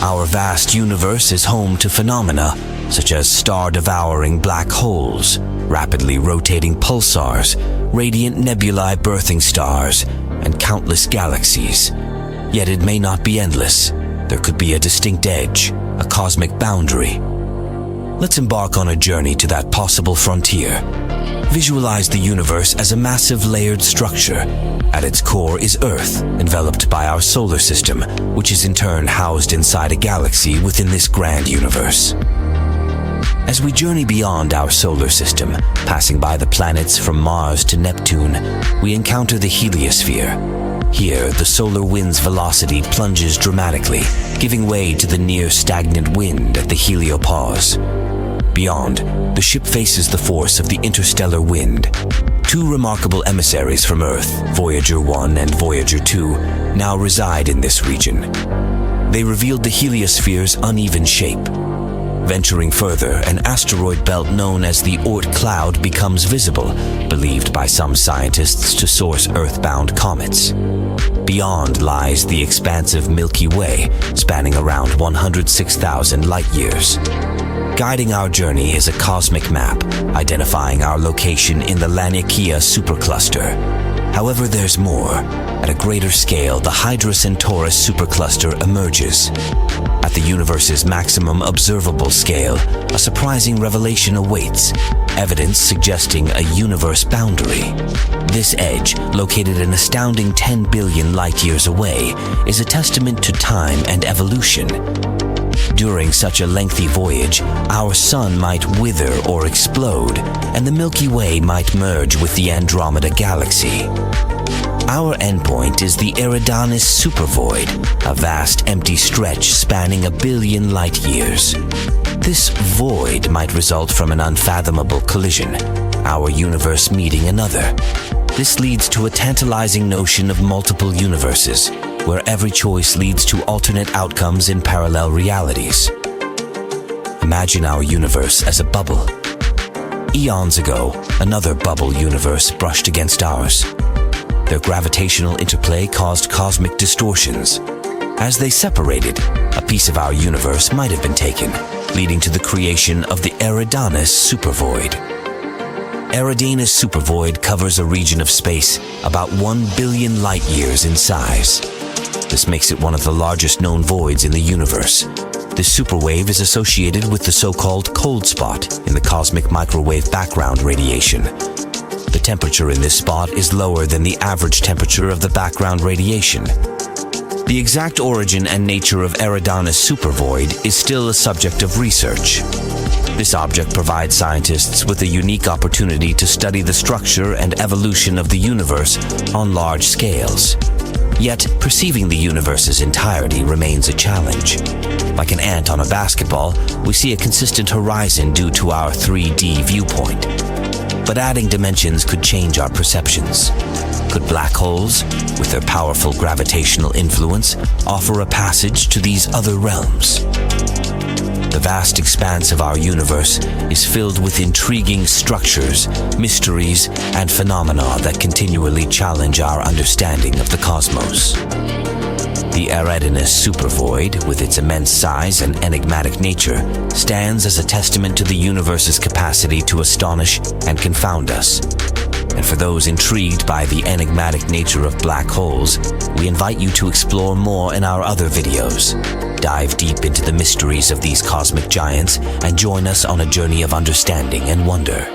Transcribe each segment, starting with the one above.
Our vast universe is home to phenomena such as star-devouring black holes, rapidly rotating pulsars, radiant nebulae birthing stars, and countless galaxies. Yet it may not be endless. There could be a distinct edge, a cosmic boundary. Let's embark on a journey to that possible frontier. Visualize the universe as a massive layered structure. At its core is Earth, enveloped by our solar system, which is in turn housed inside a galaxy within this grand universe. As we journey beyond our solar system, passing by the planets from Mars to Neptune, we encounter the heliosphere. Here, the solar wind's velocity plunges dramatically, giving way to the near-stagnant wind at the heliopause. Beyond, the ship faces the force of the interstellar wind. Two remarkable emissaries from Earth, Voyager 1 and Voyager 2, now reside in this region. They revealed the heliosphere's uneven shape. Venturing further, an asteroid belt known as the Oort cloud becomes visible, believed by some scientists to source Earth-bound comets. Beyond lies the expansive Milky Way, spanning around 106,000 light-years. Guiding our journey is a cosmic map, identifying our location in the Laniakea supercluster. However, there's more. At a greater scale, the Hydra Centaurus supercluster emerges. At the universe's maximum observable scale, a surprising revelation awaits, evidence suggesting a universe boundary. This edge, located an astounding 10 billion light-years away, is a testament to time and evolution. During such a lengthy voyage, our sun might wither or explode, and the Milky Way might merge with the Andromeda galaxy. Our endpoint is the Eridanus supervoid, a vast empty stretch spanning 1 billion light-years. This void might result from an unfathomable collision, our universe meeting another. This leads to a tantalizing notion of multiple universes, where every choice leads to alternate outcomes in parallel realities. Imagine our universe as a bubble. Eons ago, another bubble universe brushed against ours. Their gravitational interplay caused cosmic distortions. As they separated, a piece of our universe might have been taken, leading to the creation of the Eridanus supervoid. Eridanus supervoid covers a region of space about 1 billion light-years in size. This makes it one of the largest known voids in the universe. This superwave is associated with the so-called cold spot in the cosmic microwave background radiation. The temperature in this spot is lower than the average temperature of the background radiation. The exact origin and nature of Eridanus supervoid is still a subject of research. This object provides scientists with a unique opportunity to study the structure and evolution of the universe on large scales. Yet, perceiving the universe's entirety remains a challenge. Like an ant on a basketball, we see a consistent horizon due to our 3D viewpoint. But adding dimensions could change our perceptions. Could black holes, with their powerful gravitational influence, offer a passage to these other realms? The vast expanse of our universe is filled with intriguing structures, mysteries, and phenomena that continually challenge our understanding of the cosmos. The Eridanus supervoid, with its immense size and enigmatic nature, stands as a testament to the universe's capacity to astonish and confound us. And for those intrigued by the enigmatic nature of black holes, we invite you to explore more in our other videos. Dive deep into the mysteries of these cosmic giants and join us on a journey of understanding and wonder.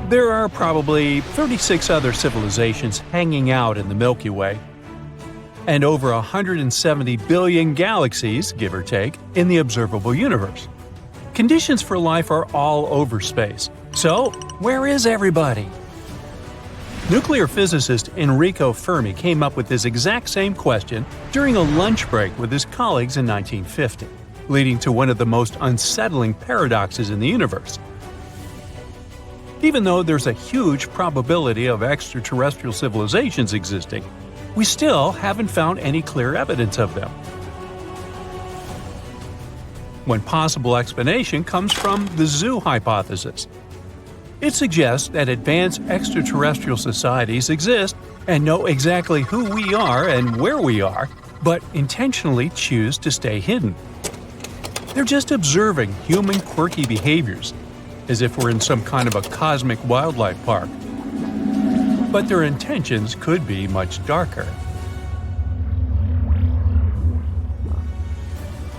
There are probably 36 other civilizations hanging out in the Milky Way, and over 170 billion galaxies, give or take, in the observable universe. Conditions for life are all over space. So, where is everybody? Nuclear physicist Enrico Fermi came up with this exact same question during a lunch break with his colleagues in 1950, leading to one of the most unsettling paradoxes in the universe. Even though there's a huge probability of extraterrestrial civilizations existing, we still haven't found any clear evidence of them. One possible explanation comes from the zoo hypothesis. It suggests that advanced extraterrestrial societies exist and know exactly who we are and where we are, but intentionally choose to stay hidden. They're just observing human quirky behaviors, as if we're in some kind of a cosmic wildlife park. But their intentions could be much darker.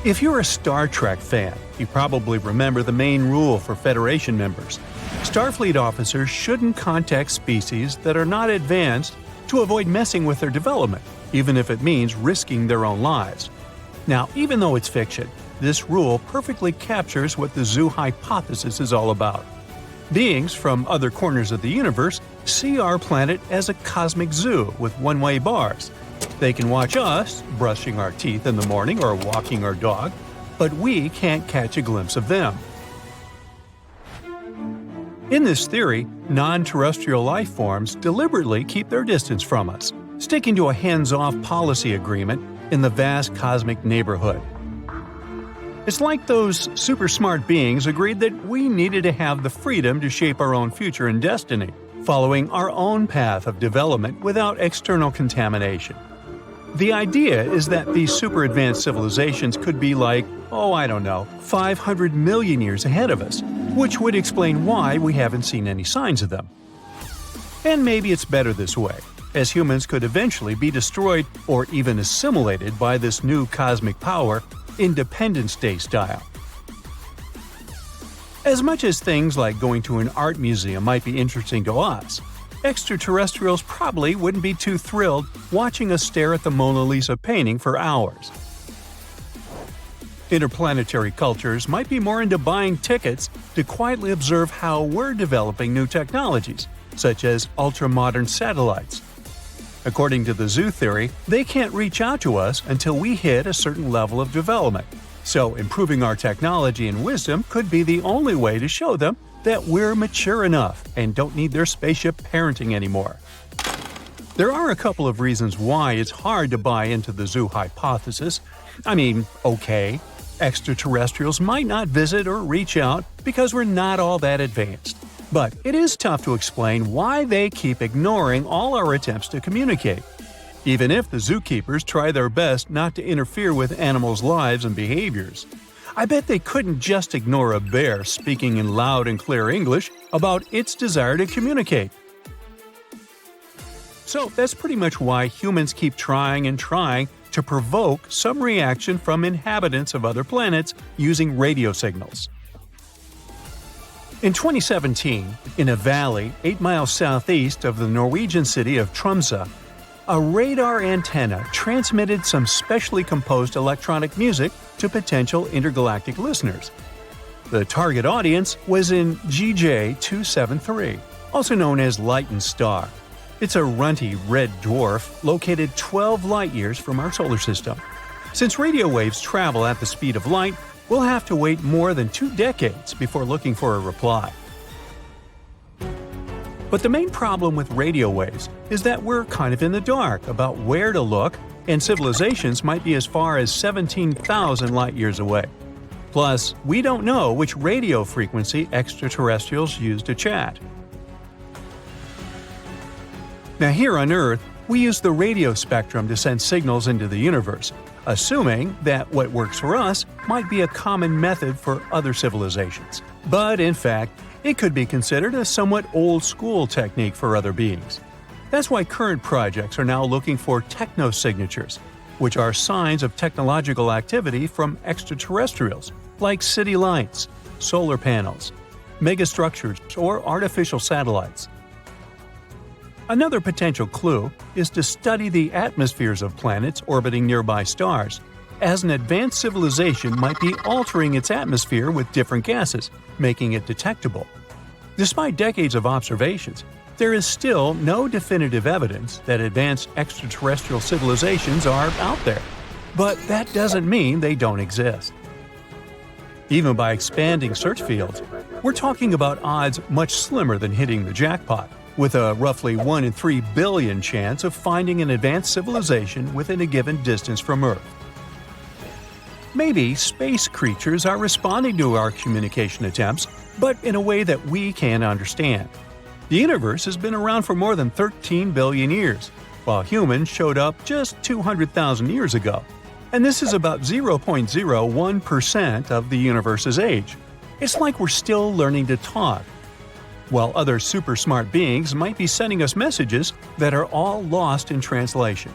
If you're a Star Trek fan, you probably remember the main rule for Federation members. Starfleet officers shouldn't contact species that are not advanced to avoid messing with their development, even if it means risking their own lives. Now, even though it's fiction, this rule perfectly captures what the zoo hypothesis is all about. Beings from other corners of the universe see our planet as a cosmic zoo with one-way bars. They can watch us brushing our teeth in the morning or walking our dog, but we can't catch a glimpse of them. In this theory, non-terrestrial life forms deliberately keep their distance from us, sticking to a hands-off policy agreement in the vast cosmic neighborhood. It's like those super smart beings agreed that we needed to have the freedom to shape our own future and destiny, following our own path of development without external contamination. The idea is that these super advanced civilizations could be like, 500 million years ahead of us, which would explain why we haven't seen any signs of them. And maybe it's better this way, as humans could eventually be destroyed or even assimilated by this new cosmic power, Independence Day style. As much as things like going to an art museum might be interesting to us, extraterrestrials probably wouldn't be too thrilled watching us stare at the Mona Lisa painting for hours. Interplanetary cultures might be more into buying tickets to quietly observe how we're developing new technologies, such as ultra-modern satellites. According to the zoo theory, they can't reach out to us until we hit a certain level of development, so improving our technology and wisdom could be the only way to show them that we're mature enough and don't need their spaceship parenting anymore. There are a couple of reasons why it's hard to buy into the zoo hypothesis. Extraterrestrials might not visit or reach out because we're not all that advanced. But it is tough to explain why they keep ignoring all our attempts to communicate. Even if the zookeepers try their best not to interfere with animals' lives and behaviors. I bet they couldn't just ignore a bear speaking in loud and clear English about its desire to communicate. So that's pretty much why humans keep trying and trying to provoke some reaction from inhabitants of other planets using radio signals. In 2017, in a valley 8 miles southeast of the Norwegian city of Tromsø, a radar antenna transmitted some specially composed electronic music to potential intergalactic listeners. The target audience was in GJ273, also known as Lytton Star. It's a runty red dwarf located 12 light-years from our solar system. Since radio waves travel at the speed of light, we'll have to wait more than 2 decades before looking for a reply. But the main problem with radio waves is that we're kind of in the dark about where to look, and civilizations might be as far as 17,000 light-years away. Plus, we don't know which radio frequency extraterrestrials use to chat. Now here on Earth, we use the radio spectrum to send signals into the universe, assuming that what works for us might be a common method for other civilizations. But in fact, it could be considered a somewhat old-school technique for other beings. That's why current projects are now looking for technosignatures, which are signs of technological activity from extraterrestrials, like city lights, solar panels, megastructures, or artificial satellites. Another potential clue is to study the atmospheres of planets orbiting nearby stars, as an advanced civilization might be altering its atmosphere with different gases, making it detectable. Despite decades of observations, there is still no definitive evidence that advanced extraterrestrial civilizations are out there. But that doesn't mean they don't exist. Even by expanding search fields, we're talking about odds much slimmer than hitting the jackpot, with a roughly 1 in 3 billion chance of finding an advanced civilization within a given distance from Earth. Maybe space creatures are responding to our communication attempts but in a way that we can't understand. The universe has been around for more than 13 billion years, while humans showed up just 200,000 years ago. And this is about 0.01% of the universe's age. It's like we're still learning to talk, while other super smart beings might be sending us messages that are all lost in translation.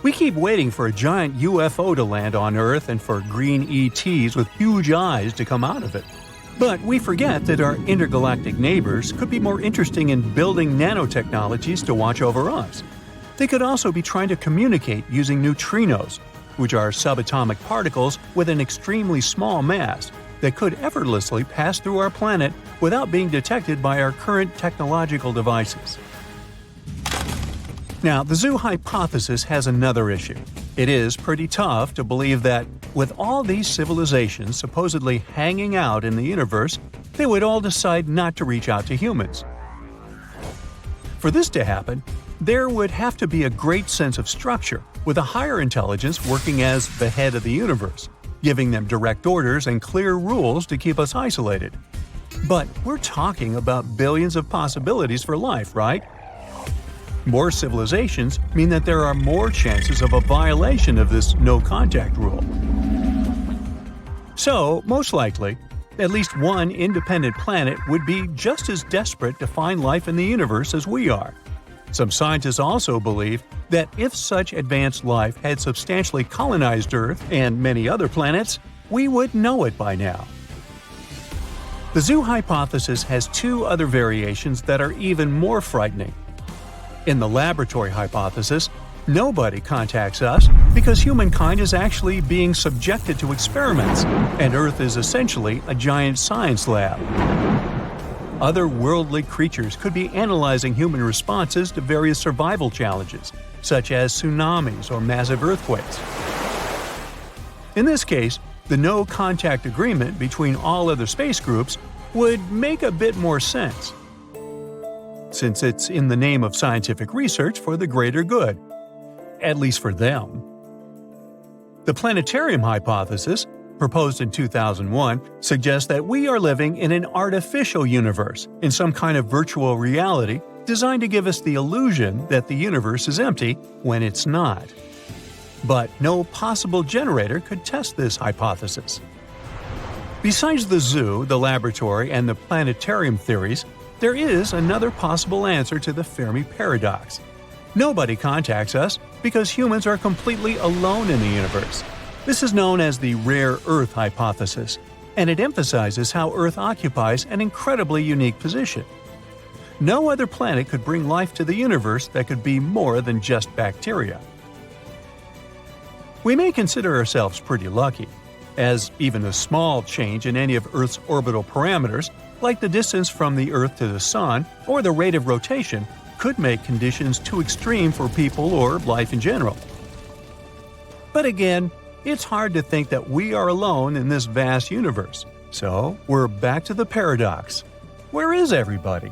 We keep waiting for a giant UFO to land on Earth and for green ETs with huge eyes to come out of it. But we forget that our intergalactic neighbors could be more interesting in building nanotechnologies to watch over us. They could also be trying to communicate using neutrinos, which are subatomic particles with an extremely small mass that could effortlessly pass through our planet without being detected by our current technological devices. Now, the zoo hypothesis has another issue. It is pretty tough to believe that, with all these civilizations supposedly hanging out in the universe, they would all decide not to reach out to humans. For this to happen, there would have to be a great sense of structure, with a higher intelligence working as the head of the universe, giving them direct orders and clear rules to keep us isolated. But we're talking about billions of possibilities for life, right? More civilizations mean that there are more chances of a violation of this no-contact rule. So, most likely, at least one independent planet would be just as desperate to find life in the universe as we are. Some scientists also believe that if such advanced life had substantially colonized Earth and many other planets, we would know it by now. The zoo hypothesis has two other variations that are even more frightening. In the laboratory hypothesis, nobody contacts us because humankind is actually being subjected to experiments, and Earth is essentially a giant science lab. Otherworldly creatures could be analyzing human responses to various survival challenges, such as tsunamis or massive earthquakes. In this case, the no-contact agreement between all other space groups would make a bit more sense, since it's in the name of scientific research for the greater good, at least for them. The planetarium hypothesis, proposed in 2001, suggests that we are living in an artificial universe, in some kind of virtual reality designed to give us the illusion that the universe is empty when it's not. But no possible generator could test this hypothesis. Besides the zoo, the laboratory, and the planetarium theories, there is another possible answer to the Fermi paradox. Nobody contacts us because humans are completely alone in the universe. This is known as the rare Earth hypothesis, and it emphasizes how Earth occupies an incredibly unique position. No other planet could bring life to the universe that could be more than just bacteria. We may consider ourselves pretty lucky, as even a small change in any of Earth's orbital parameters, like the distance from the Earth to the Sun or the rate of rotation, could make conditions too extreme for people or life in general. But again, it's hard to think that we are alone in this vast universe. So, we're back to the paradox. Where is everybody?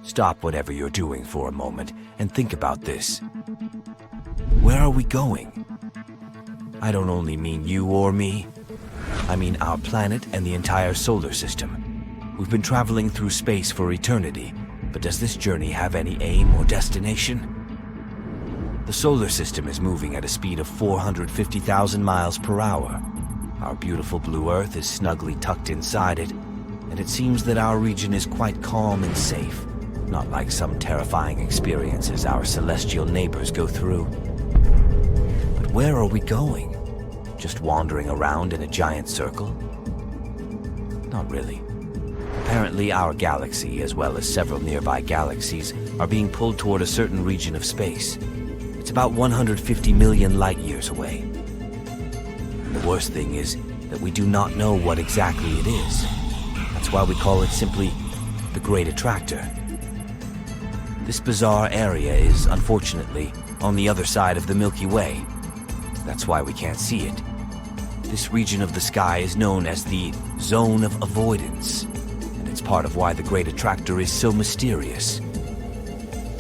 Stop whatever you're doing for a moment and think about this. Where are we going? I don't only mean you or me. I mean our planet and the entire solar system. We've been traveling through space for eternity, but does this journey have any aim or destination? The solar system is moving at a speed of 450,000 miles per hour. Our beautiful blue Earth is snugly tucked inside it, and it seems that our region is quite calm and safe, not like some terrifying experiences our celestial neighbors go through. But where are we going? Just wandering around in a giant circle? Not really. Apparently, our galaxy, as well as several nearby galaxies, are being pulled toward a certain region of space. It's about 150 million light-years away. The worst thing is that we do not know what exactly it is. That's why we call it simply the Great Attractor. This bizarre area is, unfortunately, on the other side of the Milky Way. That's why we can't see it. This region of the sky is known as the Zone of Avoidance, and it's part of why the Great Attractor is so mysterious.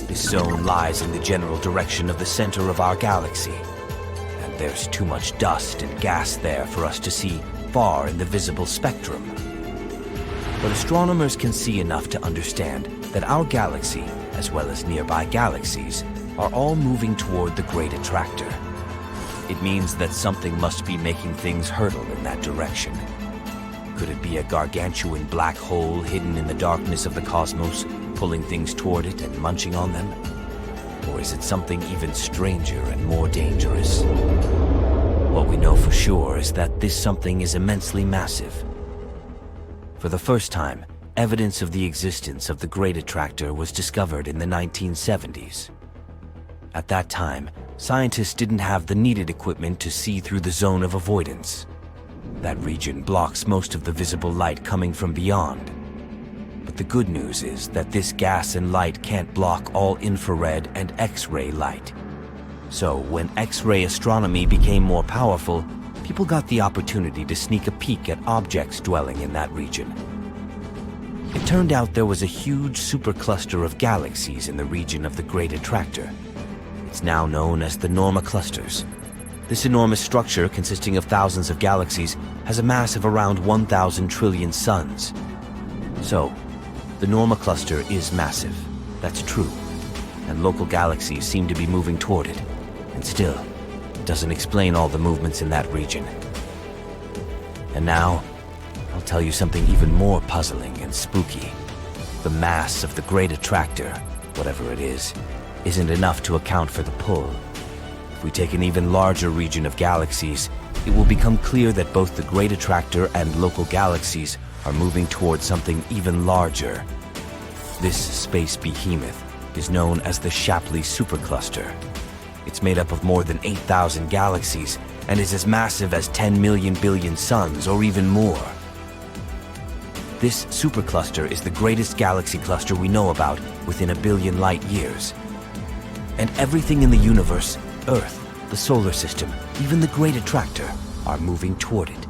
This zone lies in the general direction of the center of our galaxy, and there's too much dust and gas there for us to see far in the visible spectrum. But astronomers can see enough to understand that our galaxy, as well as nearby galaxies, are all moving toward the Great Attractor. It means that something must be making things hurtle in that direction. Could it be a gargantuan black hole hidden in the darkness of the cosmos, pulling things toward it and munching on them? Or is it something even stranger and more dangerous? What we know for sure is that this something is immensely massive. For the first time, evidence of the existence of the Great Attractor was discovered in the 1970s. At that time, scientists didn't have the needed equipment to see through the zone of avoidance. That region blocks most of the visible light coming from beyond. But the good news is that this gas and light can't block all infrared and X-ray light. So when X-ray astronomy became more powerful, people got the opportunity to sneak a peek at objects dwelling in that region. It turned out there was a huge supercluster of galaxies in the region of the Great Attractor. It's now known as the Norma clusters. This enormous structure, consisting of thousands of galaxies, has a mass of around 1,000 trillion suns. So, the Norma cluster is massive, that's true, and local galaxies seem to be moving toward it. And still, it doesn't explain all the movements in that region. And now, I'll tell you something even more puzzling and spooky. The mass of the Great Attractor, whatever it is, isn't enough to account for the pull. If we take an even larger region of galaxies, it will become clear that both the Great Attractor and local galaxies are moving towards something even larger. This space behemoth is known as the Shapley Supercluster. It's made up of more than 8,000 galaxies and is as massive as 10 million billion suns or even more. This supercluster is the greatest galaxy cluster we know about within 1 billion light years. And everything in the universe, Earth, the solar system, even the Great Attractor, are moving toward it.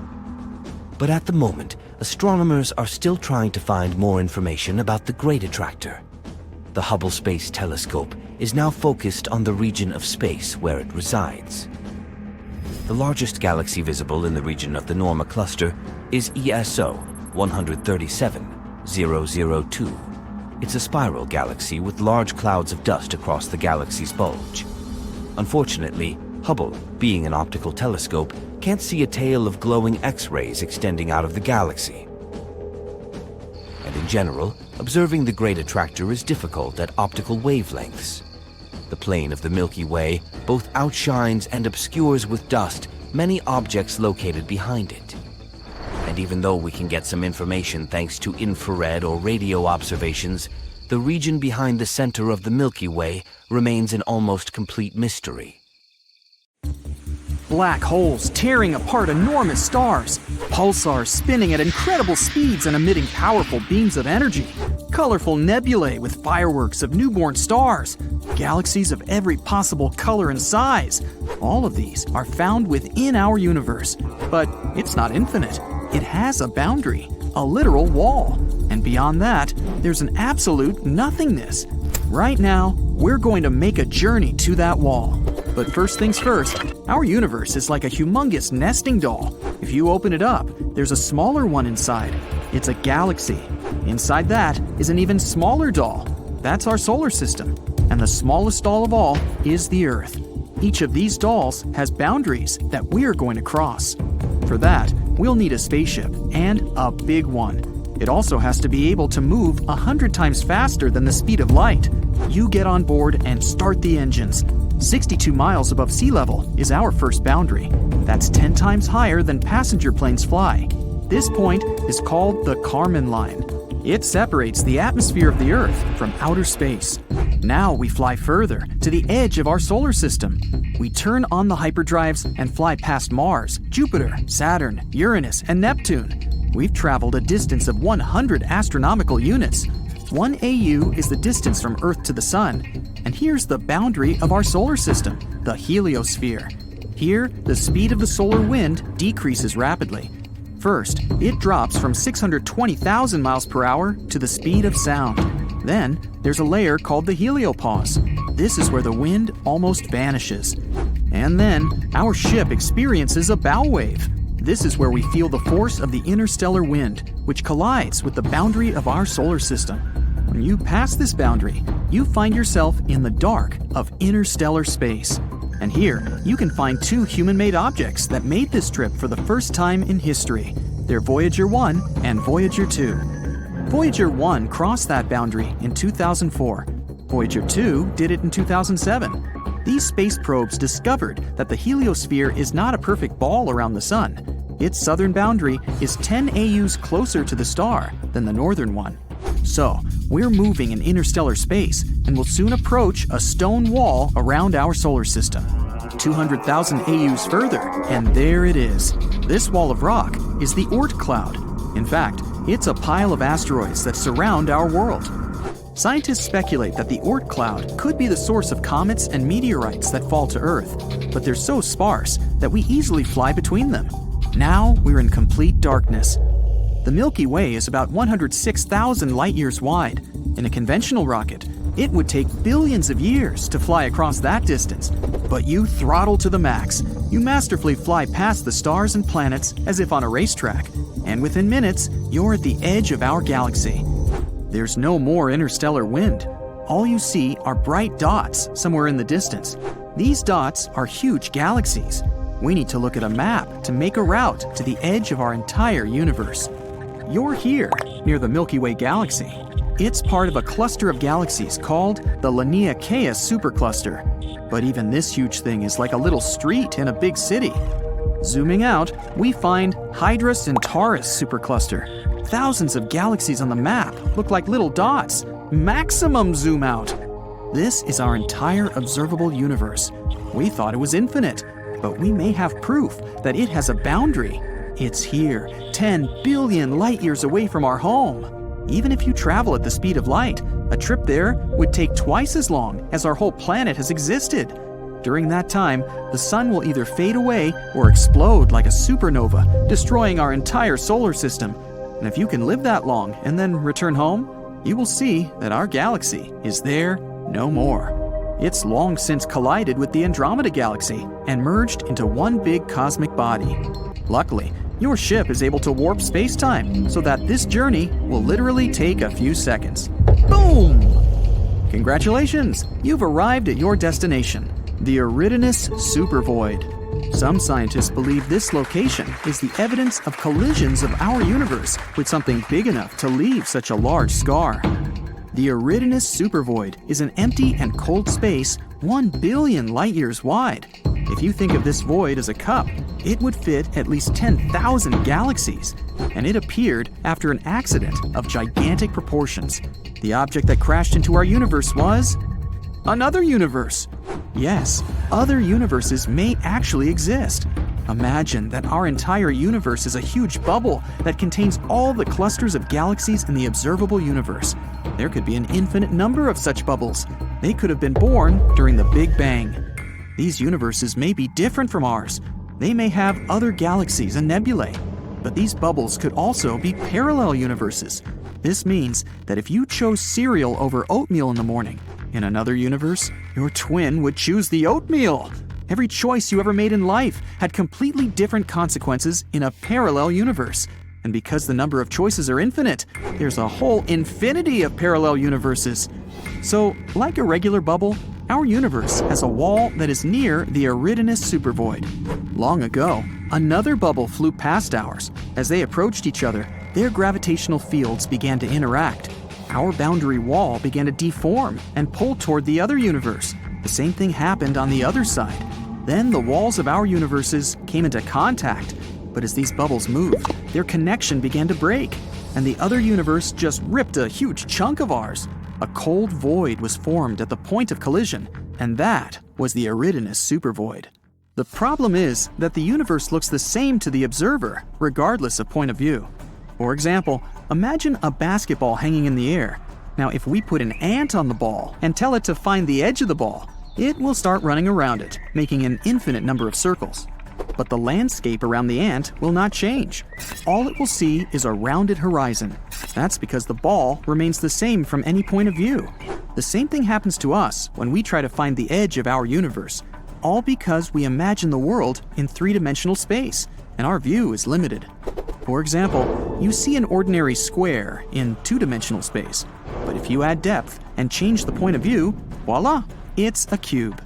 But at the moment, astronomers are still trying to find more information about the Great Attractor. The Hubble Space Telescope is now focused on the region of space where it resides. The largest galaxy visible in the region of the Norma cluster is ESO 137002. It's a spiral galaxy with large clouds of dust across the galaxy's bulge. Unfortunately, Hubble, being an optical telescope, can't see a tail of glowing X-rays extending out of the galaxy. And in general, observing the Great Attractor is difficult at optical wavelengths. The plane of the Milky Way both outshines and obscures with dust many objects located behind it. And even though we can get some information thanks to infrared or radio observations, the region behind the center of the Milky Way remains an almost complete mystery. Black holes tearing apart enormous stars, pulsars spinning at incredible speeds and emitting powerful beams of energy, colorful nebulae with fireworks of newborn stars, galaxies of every possible color and size. All of these are found within our universe, but it's not infinite. It has a boundary, a literal wall, and beyond that, there's an absolute nothingness. Right now, we're going to make a journey to that wall. But first things first, our universe is like a humongous nesting doll. If you open it up, there's a smaller one inside. It's a galaxy. Inside that is an even smaller doll. That's our solar system. And the smallest doll of all is the Earth. Each of these dolls has boundaries that we're going to cross. For that, we'll need a spaceship, and a big one. It also has to be able to move 100 times faster than the speed of light. You get on board and start the engines. 62 miles above sea level is our first boundary. That's 10 times higher than passenger planes fly. This point is called the Kármán line. It separates the atmosphere of the Earth from outer space. Now we fly further to the edge of our solar system. We turn on the hyperdrives and fly past Mars, Jupiter, Saturn, Uranus, and Neptune. We've traveled a distance of 100 astronomical units. 1 AU is the distance from Earth to the Sun. And here's the boundary of our solar system, the heliosphere. Here, the speed of the solar wind decreases rapidly. First, it drops from 620,000 miles per hour to the speed of sound. Then, there's a layer called the heliopause. This is where the wind almost vanishes. And then, our ship experiences a bow wave. This is where we feel the force of the interstellar wind, which collides with the boundary of our solar system. When you pass this boundary, you find yourself in the dark of interstellar space. And here, you can find two human-made objects that made this trip for the first time in history. They're Voyager 1 and Voyager 2. Voyager 1 crossed that boundary in 2004. Voyager 2 did it in 2007. These space probes discovered that the heliosphere is not a perfect ball around the sun. Its southern boundary is 10 AUs closer to the star than the northern one. So, we're moving in interstellar space and will soon approach a stone wall around our solar system. 200,000 AUs further, and there it is. This wall of rock is the Oort cloud. In fact, it's a pile of asteroids that surround our world. Scientists speculate that the Oort cloud could be the source of comets and meteorites that fall to Earth, but they're so sparse that we easily fly between them. Now we're in complete darkness. The Milky Way is about 106,000 light-years wide. In a conventional rocket, it would take billions of years to fly across that distance. But you throttle to the max. You masterfully fly past the stars and planets as if on a racetrack. And within minutes, you're at the edge of our galaxy. There's no more interstellar wind. All you see are bright dots somewhere in the distance. These dots are huge galaxies. We need to look at a map to make a route to the edge of our entire universe. You're here, near the Milky Way galaxy. It's part of a cluster of galaxies called the Laniakea supercluster. But even this huge thing is like a little street in a big city. Zooming out, we find Hydra Centaurus supercluster. Thousands of galaxies on the map look like little dots. Maximum zoom out. This is our entire observable universe. We thought it was infinite, but we may have proof that it has a boundary. It's here, 10 billion light-years away from our home. Even if you travel at the speed of light, a trip there would take twice as long as our whole planet has existed. During that time, the sun will either fade away or explode like a supernova, destroying our entire solar system. And if you can live that long and then return home, you will see that our galaxy is there no more. It's long since collided with the Andromeda galaxy and merged into one big cosmic body. Luckily, your ship is able to warp space-time so that this journey will literally take a few seconds. Boom! Congratulations! You've arrived at your destination, the Eridanus supervoid. Some scientists believe this location is the evidence of collisions of our universe with something big enough to leave such a large scar. The Eridanus supervoid is an empty and cold space 1 billion light-years wide. If you think of this void as a cup, it would fit at least 10,000 galaxies, and it appeared after an accident of gigantic proportions. The object that crashed into our universe was another universe. Yes, other universes may actually exist. Imagine that our entire universe is a huge bubble that contains all the clusters of galaxies in the observable universe. There could be an infinite number of such bubbles. They could have been born during the Big Bang. These universes may be different from ours. They may have other galaxies and nebulae. But these bubbles could also be parallel universes. This means that if you chose cereal over oatmeal in the morning, in another universe, your twin would choose the oatmeal. Every choice you ever made in life had completely different consequences in a parallel universe. And because the number of choices are infinite, there's a whole infinity of parallel universes. So, like a regular bubble, our universe has a wall that is near the Eridanus supervoid. Long ago, another bubble flew past ours. As they approached each other, their gravitational fields began to interact. Our boundary wall began to deform and pull toward the other universe. The same thing happened on the other side. Then the walls of our universes came into contact. But as these bubbles moved, their connection began to break, and the other universe just ripped a huge chunk of ours. A cold void was formed at the point of collision, and that was the Eridanus supervoid. The problem is that the universe looks the same to the observer, regardless of point of view. For example, imagine a basketball hanging in the air. Now, if we put an ant on the ball and tell it to find the edge of the ball, it will start running around it, making an infinite number of circles. But the landscape around the ant will not change. All it will see is a rounded horizon. That's because the ball remains the same from any point of view. The same thing happens to us when we try to find the edge of our universe. all because we imagine the world in three-dimensional space, and our view is limited. For example, you see an ordinary square in two-dimensional space, but if you add depth and change the point of view, voila, it's a cube.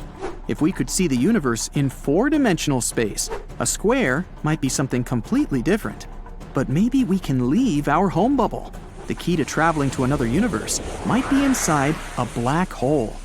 If we could see the universe in four-dimensional space, a square might be something completely different. But maybe we can leave our home bubble. The key to traveling to another universe might be inside a black hole.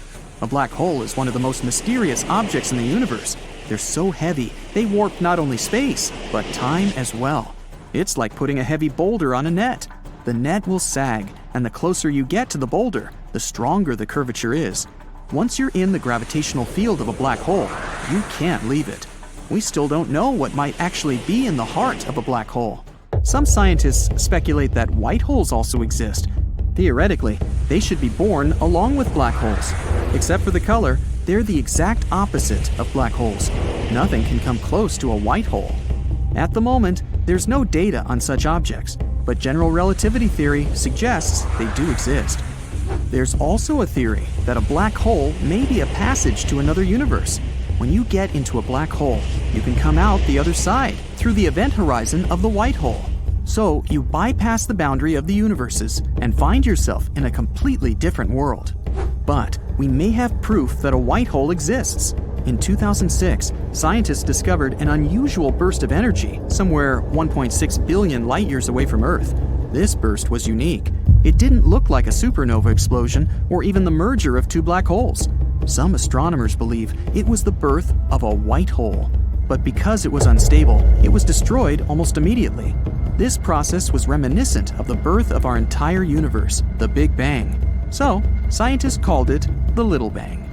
A black hole is one of the most mysterious objects in the universe. They're so heavy, they warp not only space, but time as well. It's like putting a heavy boulder on a net. The net will sag, and the closer you get to the boulder, the stronger the curvature is. Once you're in the gravitational field of a black hole, you can't leave it. We still don't know what might actually be in the heart of a black hole. Some scientists speculate that white holes also exist. Theoretically, they should be born along with black holes. Except for the color, they're the exact opposite of black holes. Nothing can come close to a white hole. At the moment, there's no data on such objects, but general relativity theory suggests they do exist. There's also a theory that a black hole may be a passage to another universe. When you get into a black hole, you can come out the other side through the event horizon of the white hole. So you bypass the boundary of the universes and find yourself in a completely different world. But we may have proof that a white hole exists. In 2006, scientists discovered an unusual burst of energy somewhere 1.6 billion light-years away from Earth. This burst was unique. It didn't look like a supernova explosion or even the merger of two black holes. Some astronomers believe it was the birth of a white hole. But because it was unstable, it was destroyed almost immediately. This process was reminiscent of the birth of our entire universe, the Big Bang. So, scientists called it the Little Bang.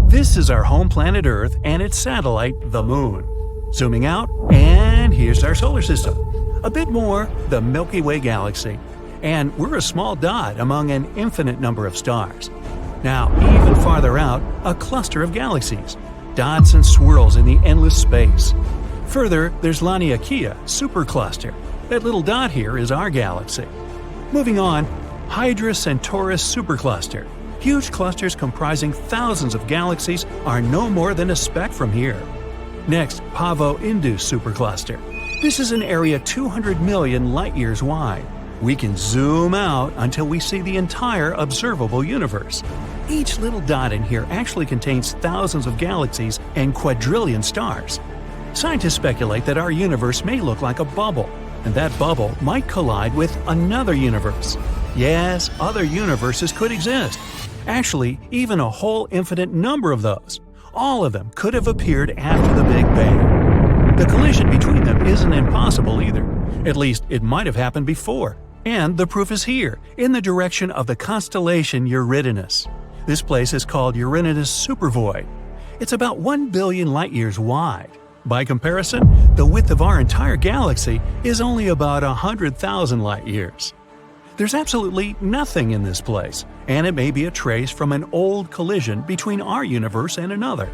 This is our home planet Earth and its satellite, the Moon. Zooming out, and here's our solar system. A bit more, the Milky Way galaxy. And we're a small dot among an infinite number of stars. Now, even farther out, a cluster of galaxies. Dots and swirls in the endless space. Further, there's Laniakea supercluster. That little dot here is our galaxy. Moving on, Hydra Centaurus supercluster. Huge clusters comprising thousands of galaxies are no more than a speck from here. Next, Pavo Indus supercluster. This is an area 200 million light-years wide. We can zoom out until we see the entire observable universe. Each little dot in here actually contains thousands of galaxies and quadrillion stars. Scientists speculate that our universe may look like a bubble, and that bubble might collide with another universe. Yes, other universes could exist. Actually, even a whole infinite number of those. All of them could have appeared after the Big Bang. The collision between them isn't impossible either. At least, it might have happened before. And the proof is here, in the direction of the constellation Uranus. This place is called Uranus Supervoid. It's about 1 billion light-years wide. By comparison, the width of our entire galaxy is only about 100,000 light-years. There's absolutely nothing in this place, and it may be a trace from an old collision between our universe and another.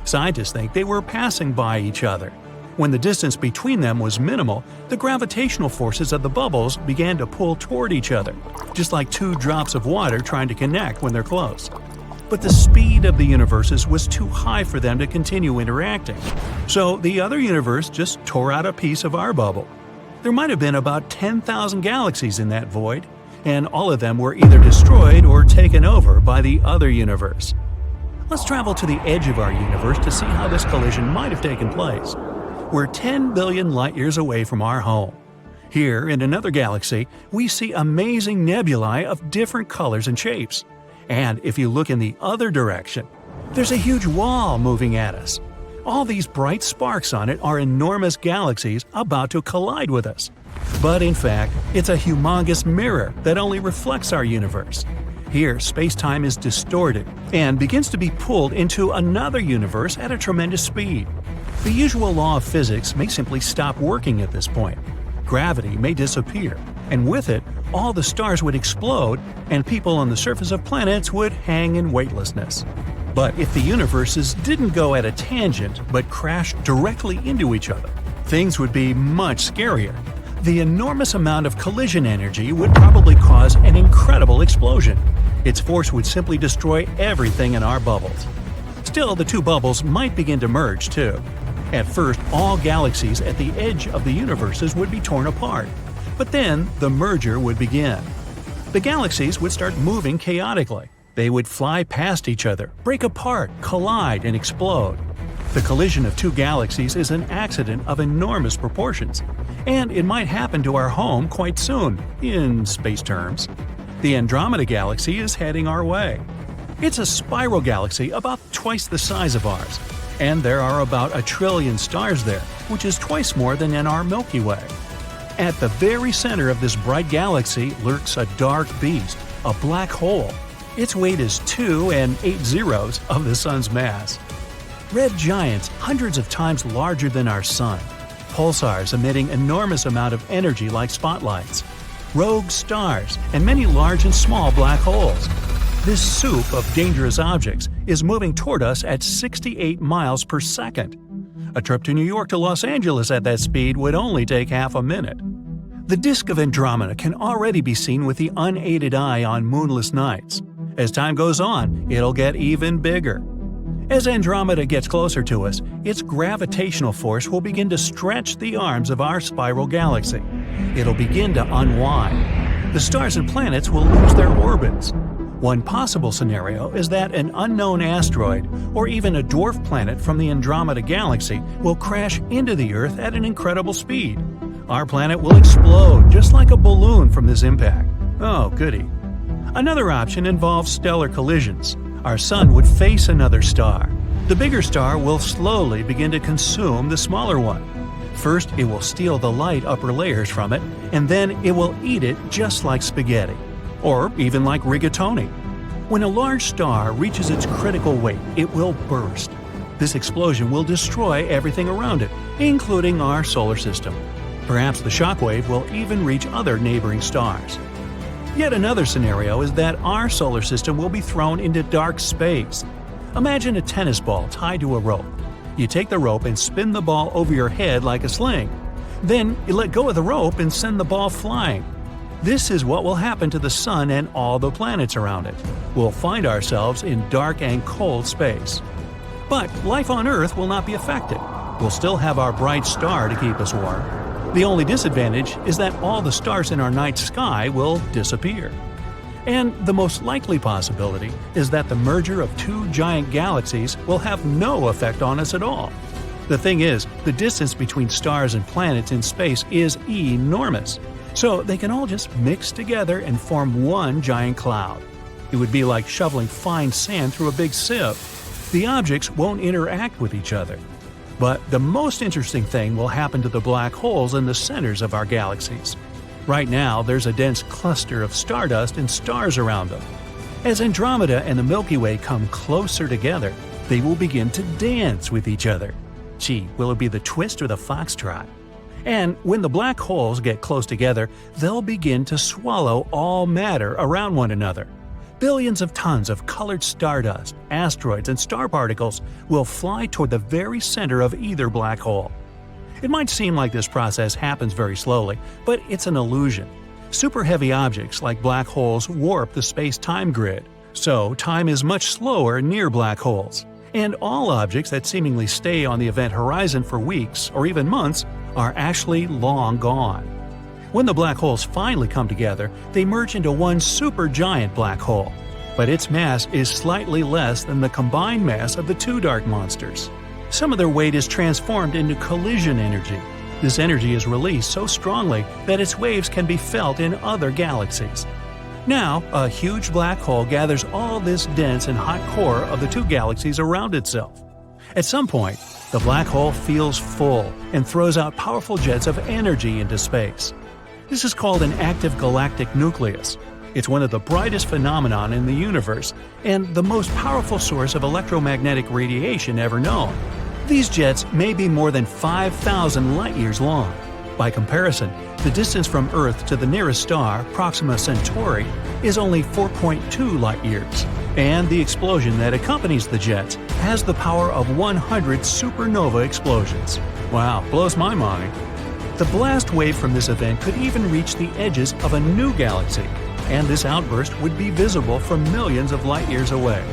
Scientists think they were passing by each other. When the distance between them was minimal, the gravitational forces of the bubbles began to pull toward each other, just like two drops of water trying to connect when they're close. But the speed of the universes was too high for them to continue interacting, so the other universe just tore out a piece of our bubble. There might have been about 10,000 galaxies in that void, and all of them were either destroyed or taken over by the other universe. Let's travel to the edge of our universe to see how this collision might have taken place. We're 10 billion light-years away from our home. Here, in another galaxy, we see amazing nebulae of different colors and shapes. And if you look in the other direction, there's a huge wall moving at us. All these bright sparks on it are enormous galaxies about to collide with us. But in fact, it's a humongous mirror that only reflects our universe. Here, space-time is distorted and begins to be pulled into another universe at a tremendous speed. The usual law of physics may simply stop working at this point. Gravity may disappear, and with it, all the stars would explode and people on the surface of planets would hang in weightlessness. But if the universes didn't go at a tangent but crashed directly into each other, things would be much scarier. The enormous amount of collision energy would probably cause an incredible explosion. Its force would simply destroy everything in our bubbles. Still, the two bubbles might begin to merge too. At first, all galaxies at the edge of the universes would be torn apart, but then the merger would begin. The galaxies would start moving chaotically. They would fly past each other, break apart, collide, and explode. The collision of two galaxies is an accident of enormous proportions, and it might happen to our home quite soon, in space terms. The Andromeda galaxy is heading our way. It's a spiral galaxy about twice the size of ours, and there are about 1 trillion stars there, which is twice more than in our Milky Way. At the very center of this bright galaxy lurks a dark beast, a black hole. Its weight is 2 and 8 zeros of the Sun's mass. Red giants hundreds of times larger than our Sun. Pulsars emitting enormous amount of energy like spotlights. Rogue stars, and many large and small black holes. This soup of dangerous objects is moving toward us at 68 miles per second. A trip to New York to Los Angeles at that speed would only take half a minute. The disk of Andromeda can already be seen with the unaided eye on moonless nights. As time goes on, it'll get even bigger. As Andromeda gets closer to us, its gravitational force will begin to stretch the arms of our spiral galaxy. It'll begin to unwind. The stars and planets will lose their orbits. One possible scenario is that an unknown asteroid, or even a dwarf planet from the Andromeda galaxy, will crash into the Earth at an incredible speed. Our planet will explode just like a balloon from this impact. Oh, goody. Another option involves stellar collisions. Our Sun would face another star. The bigger star will slowly begin to consume the smaller one. First, it will steal the light upper layers from it, and then it will eat it just like spaghetti. Or even like rigatoni. When a large star reaches its critical weight, it will burst. This explosion will destroy everything around it, including our solar system. Perhaps the shockwave will even reach other neighboring stars. Yet another scenario is that our solar system will be thrown into dark space. Imagine a tennis ball tied to a rope. You take the rope and spin the ball over your head like a sling. Then you let go of the rope and send the ball flying. This is what will happen to the Sun and all the planets around it. We'll find ourselves in dark and cold space. But life on Earth will not be affected. We'll still have our bright star to keep us warm. The only disadvantage is that all the stars in our night sky will disappear. And the most likely possibility is that the merger of two giant galaxies will have no effect on us at all. The thing is, the distance between stars and planets in space is enormous, so they can all just mix together and form one giant cloud. It would be like shoveling fine sand through a big sieve. The objects won't interact with each other. But the most interesting thing will happen to the black holes in the centers of our galaxies. Right now, there's a dense cluster of stardust and stars around them. As Andromeda and the Milky Way come closer together, they will begin to dance with each other. Gee, will it be the twist or the foxtrot? And when the black holes get close together, they'll begin to swallow all matter around one another. Billions of tons of colored stardust, asteroids, and star particles will fly toward the very center of either black hole. It might seem like this process happens very slowly, but it's an illusion. Super heavy objects like black holes warp the space-time grid, so time is much slower near black holes. And all objects that seemingly stay on the event horizon for weeks or even months are actually long gone. When the black holes finally come together, they merge into one supergiant black hole, but its mass is slightly less than the combined mass of the two dark monsters. Some of their weight is transformed into collision energy. This energy is released so strongly that its waves can be felt in other galaxies. Now, a huge black hole gathers all this dense and hot core of the two galaxies around itself. At some point, the black hole feels full and throws out powerful jets of energy into space. This is called an active galactic nucleus. It's one of the brightest phenomena in the universe and the most powerful source of electromagnetic radiation ever known. These jets may be more than 5,000 light-years long. By comparison, the distance from Earth to the nearest star, Proxima Centauri, is only 4.2 light-years. And the explosion that accompanies the jets has the power of 100 supernova explosions. Wow, blows my mind. The blast wave from this event could even reach the edges of a new galaxy. and this outburst would be visible from millions of light-years away.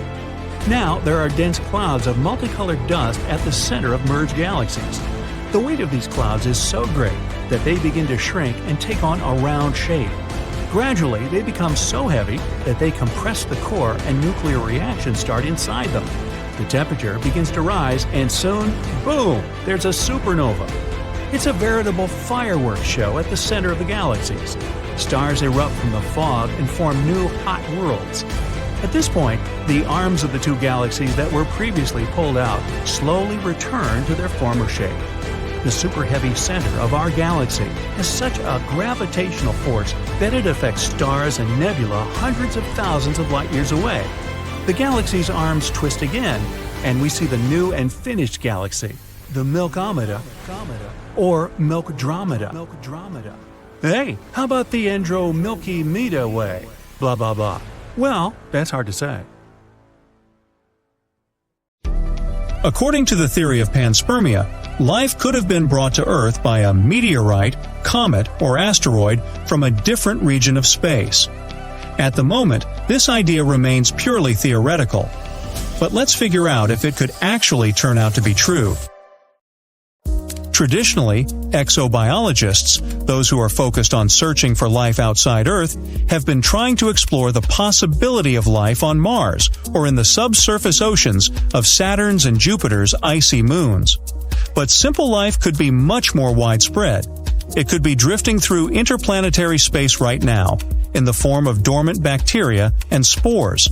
Now, there are dense clouds of multicolored dust at the center of merged galaxies. The weight of these clouds is so great that they begin to shrink and take on a round shape. Gradually, they become so heavy that they compress the core and nuclear reactions start inside them. The temperature begins to rise and soon, boom, there's a supernova. It's a veritable fireworks show at the center of the galaxies. Stars erupt from the fog and form new hot worlds. At this point, the arms of the two galaxies that were previously pulled out slowly return to their former shape. The super-heavy center of our galaxy has such a gravitational force that it affects stars and nebula hundreds of thousands of light-years away. The galaxy's arms twist again, and we see the new and finished galaxy, the Milkomeda, or Milkdromeda. Hey, how about the Milky Way? Blah blah blah. Well, that's hard to say. According to the theory of panspermia, life could have been brought to Earth by a meteorite, comet, or asteroid from a different region of space. At the moment, this idea remains purely theoretical. But let's figure out if it could actually turn out to be true. Traditionally, exobiologists, those who are focused on searching for life outside Earth, have been trying to explore the possibility of life on Mars or in the subsurface oceans of Saturn's and Jupiter's icy moons. But simple life could be much more widespread. It could be drifting through interplanetary space right now, in the form of dormant bacteria and spores.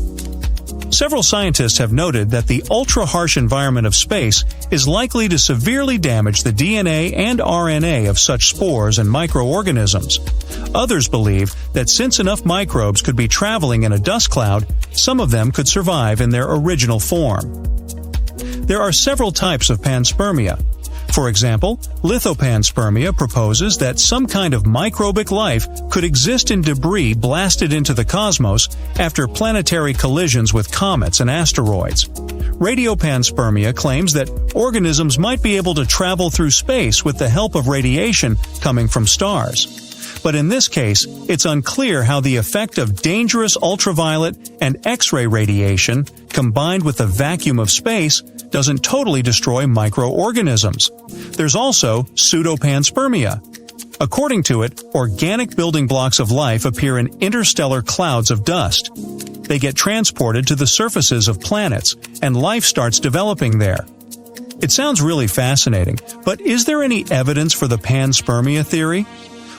Several scientists have noted that the ultra-harsh environment of space is likely to severely damage the DNA and RNA of such spores and microorganisms. Others believe that since enough microbes could be traveling in a dust cloud, some of them could survive in their original form. There are several types of panspermia. For example, lithopanspermia proposes that some kind of microbic life could exist in debris blasted into the cosmos after planetary collisions with comets and asteroids. Radiopanspermia claims that organisms might be able to travel through space with the help of radiation coming from stars. But in this case, it's unclear how the effect of dangerous ultraviolet and X-ray radiation, combined with the vacuum of space, doesn't totally destroy microorganisms. There's also pseudopanspermia. According to it, organic building blocks of life appear in interstellar clouds of dust. They get transported to the surfaces of planets, and life starts developing there. It sounds really fascinating, but is there any evidence for the panspermia theory?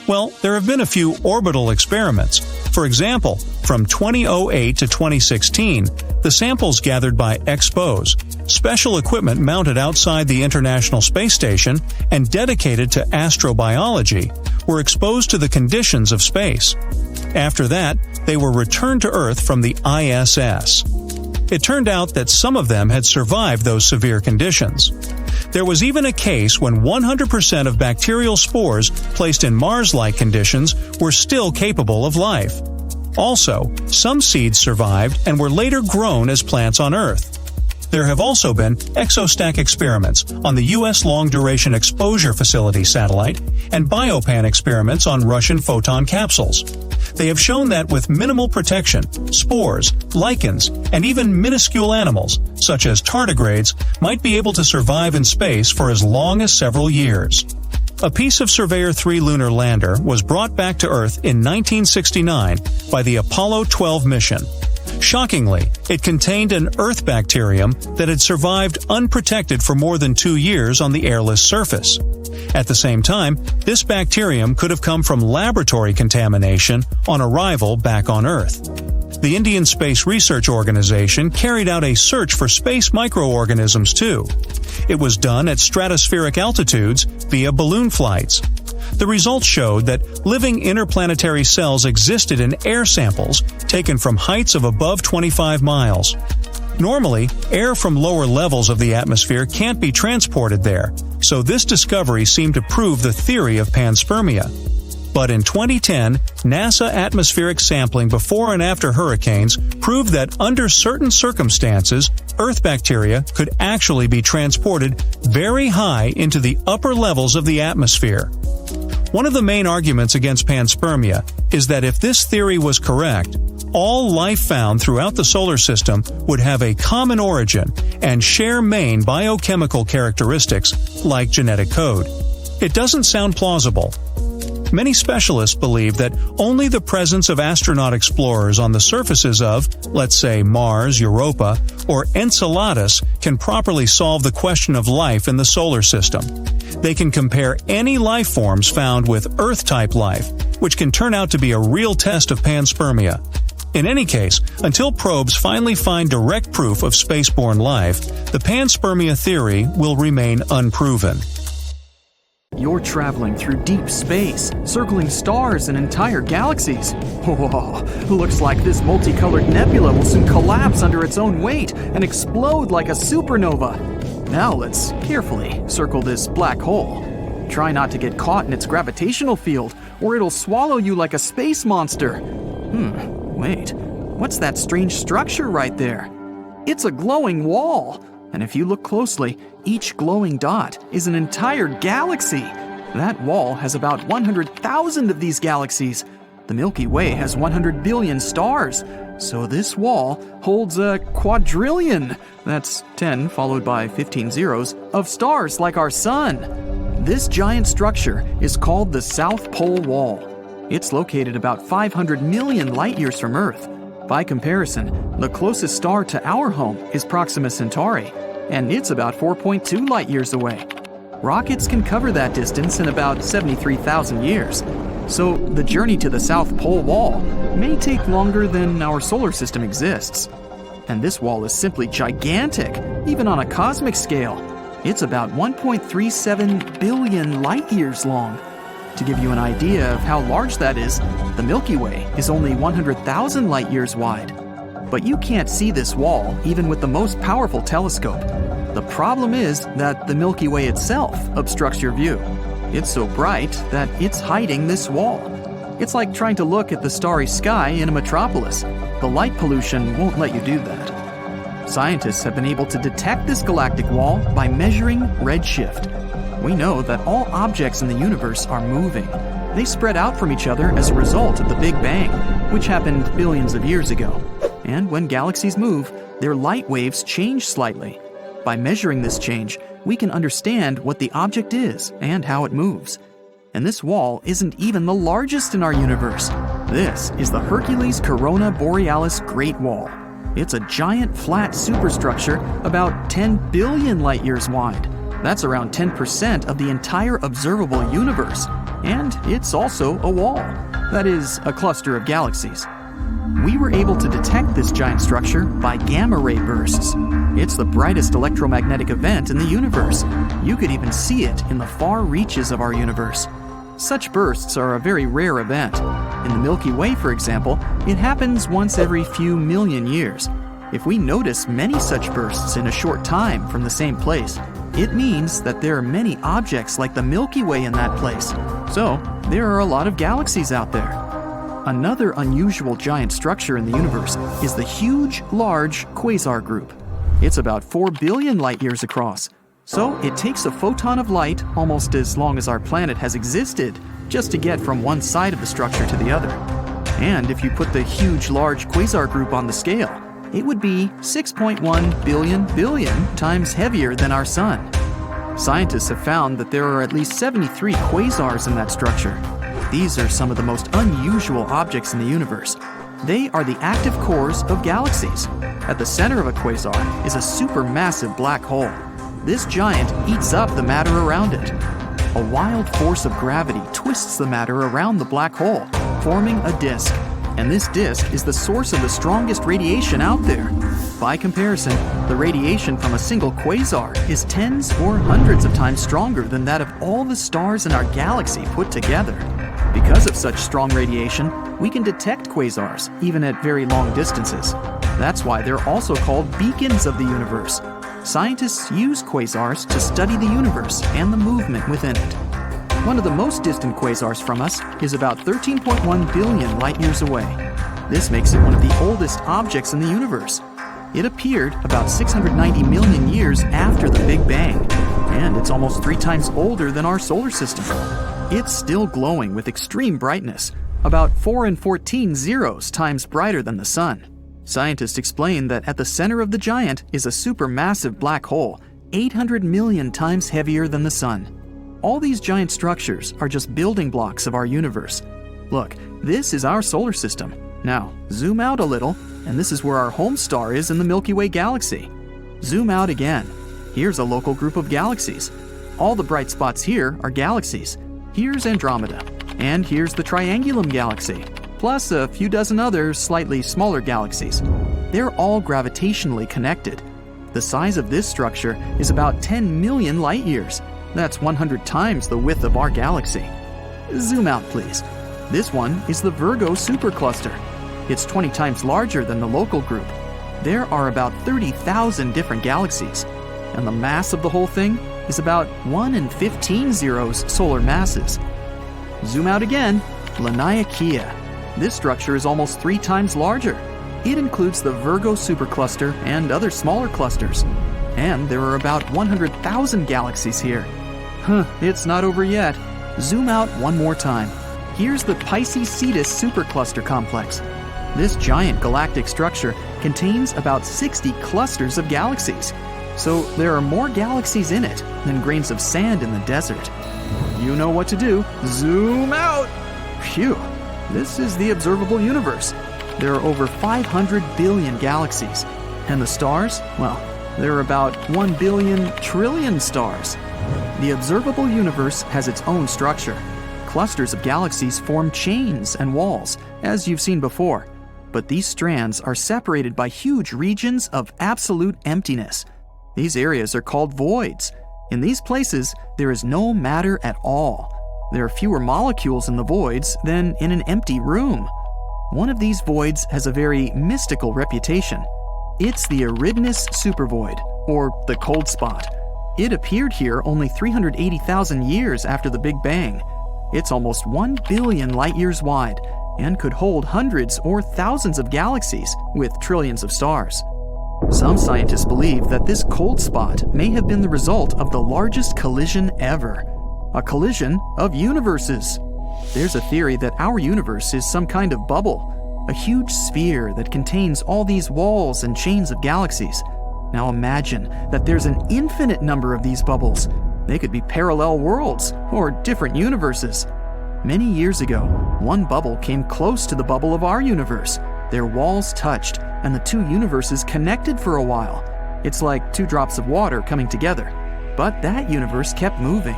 Well, there have been a few orbital experiments. For example, from 2008 to 2016, the samples gathered by EXPOSE, special equipment mounted outside the International Space Station and dedicated to astrobiology, were exposed to the conditions of space. After that, they were returned to Earth from the ISS. It turned out that some of them had survived those severe conditions. There was even a case when 100% of bacterial spores placed in Mars-like conditions were still capable of life. Also, some seeds survived and were later grown as plants on Earth. There have also been exostack experiments on the U.S. Long-Duration Exposure Facility satellite and biopan experiments on Russian photon capsules. They have shown that with minimal protection, spores, lichens, and even minuscule animals, such as tardigrades, might be able to survive in space for as long as several years. A piece of Surveyor 3 lunar lander was brought back to Earth in 1969 by the Apollo 12 mission. Shockingly, it contained an Earth bacterium that had survived unprotected for more than 2 years on the airless surface. At the same time, this bacterium could have come from laboratory contamination on arrival back on Earth. The Indian Space Research Organization carried out a search for space microorganisms too. It was done at stratospheric altitudes via balloon flights. The results showed that living interplanetary cells existed in air samples taken from heights of above 25 miles. Normally, air from lower levels of the atmosphere can't be transported there, so this discovery seemed to prove the theory of panspermia. But in 2010, NASA atmospheric sampling before and after hurricanes proved that under certain circumstances, Earth bacteria could actually be transported very high into the upper levels of the atmosphere. One of the main arguments against panspermia is that if this theory was correct, all life found throughout the solar system would have a common origin and share main biochemical characteristics like genetic code. It doesn't sound plausible. Many specialists believe that only the presence of astronaut explorers on the surfaces of, let's say, Mars, Europa, or Enceladus can properly solve the question of life in the solar system. They can compare any life forms found with Earth-type life, which can turn out to be a real test of panspermia. In any case, until probes finally find direct proof of spaceborne life, the panspermia theory will remain unproven. You're traveling through deep space, circling stars and entire galaxies. Whoa, looks like this multicolored nebula will soon collapse under its own weight and explode like a supernova. Now let's carefully circle this black hole. Try not to get caught in its gravitational field, or it'll swallow you like a space monster. Wait, what's that strange structure right there? It's a glowing wall. And if you look closely, each glowing dot is an entire galaxy. That wall has about 100,000 of these galaxies. The Milky Way has 100 billion stars. So this wall holds a quadrillion, that's 10 followed by 15 zeros, of stars like our sun. This giant structure is called the South Pole Wall. It's located about 500 million light-years from Earth. By comparison, the closest star to our home is Proxima Centauri, and it's about 4.2 light-years away. Rockets can cover that distance in about 73,000 years. So the journey to the South Pole Wall may take longer than our solar system exists. And this wall is simply gigantic, even on a cosmic scale. It's about 1.37 billion light-years long. To give you an idea of how large that is, the Milky Way is only 100,000 light-years wide. But you can't see this wall even with the most powerful telescope. The problem is that the Milky Way itself obstructs your view. It's so bright that it's hiding this wall. It's like trying to look at the starry sky in a metropolis. The light pollution won't let you do that. Scientists have been able to detect this galactic wall by measuring redshift. We know that all objects in the universe are moving. They spread out from each other as a result of the Big Bang, which happened billions of years ago. And when galaxies move, their light waves change slightly. By measuring this change, we can understand what the object is and how it moves. And this wall isn't even the largest in our universe. This is the Hercules Corona Borealis Great Wall. It's a giant flat superstructure about 10 billion light-years wide. That's around 10% of the entire observable universe. And it's also a wall. That is, a cluster of galaxies. We were able to detect this giant structure by gamma-ray bursts. It's the brightest electromagnetic event in the universe. You could even see it in the far reaches of our universe. Such bursts are a very rare event. In the Milky Way, for example, it happens once every few million years. If we notice many such bursts in a short time from the same place, it means that there are many objects like the Milky Way in that place. So, there are a lot of galaxies out there. Another unusual giant structure in the universe is the Huge Large Quasar Group. It's about 4 billion light-years across. So it takes a photon of light almost as long as our planet has existed just to get from one side of the structure to the other. And if you put the Huge Large Quasar Group on the scale, it would be 6.1 billion times heavier than our sun. Scientists have found that there are at least 73 quasars in that structure. These are some of the most unusual objects in the universe. They are the active cores of galaxies. At the center of a quasar is a supermassive black hole. This giant eats up the matter around it. A wild force of gravity twists the matter around the black hole, forming a disk. And this disk is the source of the strongest radiation out there. By comparison, the radiation from a single quasar is tens or hundreds of times stronger than that of all the stars in our galaxy put together. Because of such strong radiation, we can detect quasars, even at very long distances. That's why they're also called beacons of the universe. Scientists use quasars to study the universe and the movement within it. One of the most distant quasars from us is about 13.1 billion light-years away. This makes it one of the oldest objects in the universe. It appeared about 690 million years after the Big Bang, and it's almost 3 times older than our solar system. It's still glowing with extreme brightness, about 4 and 14 zeros times brighter than the Sun. Scientists explain that at the center of the giant is a supermassive black hole, 800 million times heavier than the Sun. All these giant structures are just building blocks of our universe. Look, this is our solar system. Now, zoom out a little, and this is where our home star is in the Milky Way galaxy. Zoom out again. Here's a local group of galaxies. All the bright spots here are galaxies. Here's Andromeda, and here's the Triangulum galaxy, plus a few dozen other slightly smaller galaxies. They're all gravitationally connected. The size of this structure is about 10 million light years. That's 100 times the width of our galaxy. Zoom out, please. This one is the Virgo supercluster. It's 20 times larger than the local group. There are about 30,000 different galaxies, and the mass of the whole thing is about 1 in 15 zeros solar masses. Zoom out again. Laniakea. This structure is almost 3 times larger. It includes the Virgo supercluster and other smaller clusters. And there are about 100,000 galaxies here. It's not over yet. Zoom out one more time. Here's the Pisces-Cetus supercluster complex. This giant galactic structure contains about 60 clusters of galaxies. So there are more galaxies in it than grains of sand in the desert. You know what to do. Zoom out! Phew, this is the observable universe. There are over 500 billion galaxies. And the stars? Well, there are about 1 billion trillion stars. The observable universe has its own structure. Clusters of galaxies form chains and walls, as you've seen before. But these strands are separated by huge regions of absolute emptiness. These areas are called voids. In these places, there is no matter at all. There are fewer molecules in the voids than in an empty room. One of these voids has a very mystical reputation. It's the Eridanus supervoid, or the cold spot. It appeared here only 380,000 years after the Big Bang. It's almost 1 billion light-years wide and could hold hundreds or thousands of galaxies with trillions of stars. Some scientists believe that this cold spot may have been the result of the largest collision ever, a collision of universes. There's a theory that our universe is some kind of bubble, a huge sphere that contains all these walls and chains of galaxies. Now imagine that there's an infinite number of these bubbles. They could be parallel worlds or different universes. Many years ago, one bubble came close to the bubble of our universe. Their walls touched, and the two universes connected for a while. It's like 2 drops of water coming together. But that universe kept moving.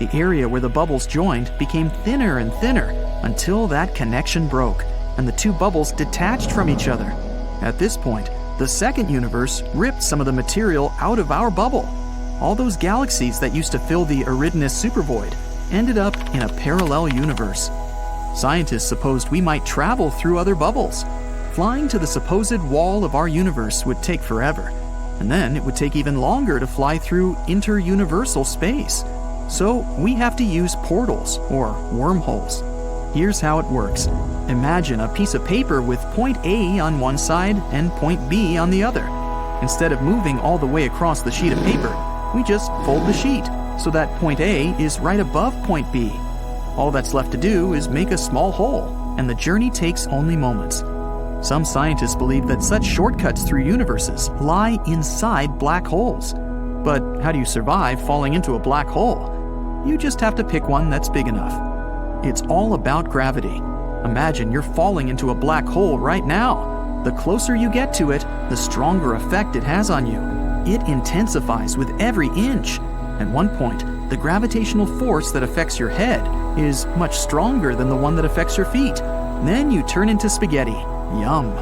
The area where the bubbles joined became thinner and thinner until that connection broke, and the 2 bubbles detached from each other. At this point, the second universe ripped some of the material out of our bubble. All those galaxies that used to fill the Eridanus supervoid ended up in a parallel universe. Scientists supposed we might travel through other bubbles. Flying to the supposed wall of our universe would take forever, and then it would take even longer to fly through interuniversal space. So we have to use portals, or wormholes. Here's how it works. Imagine a piece of paper with point A on one side and point B on the other. Instead of moving all the way across the sheet of paper, we just fold the sheet so that point A is right above point B. All that's left to do is make a small hole, and the journey takes only moments. Some scientists believe that such shortcuts through universes lie inside black holes. But how do you survive falling into a black hole? You just have to pick one that's big enough. It's all about gravity. Imagine you're falling into a black hole right now. The closer you get to it, the stronger effect it has on you. It intensifies with every inch. At one point, the gravitational force that affects your head is much stronger than the one that affects your feet. Then you turn into spaghetti. Yum.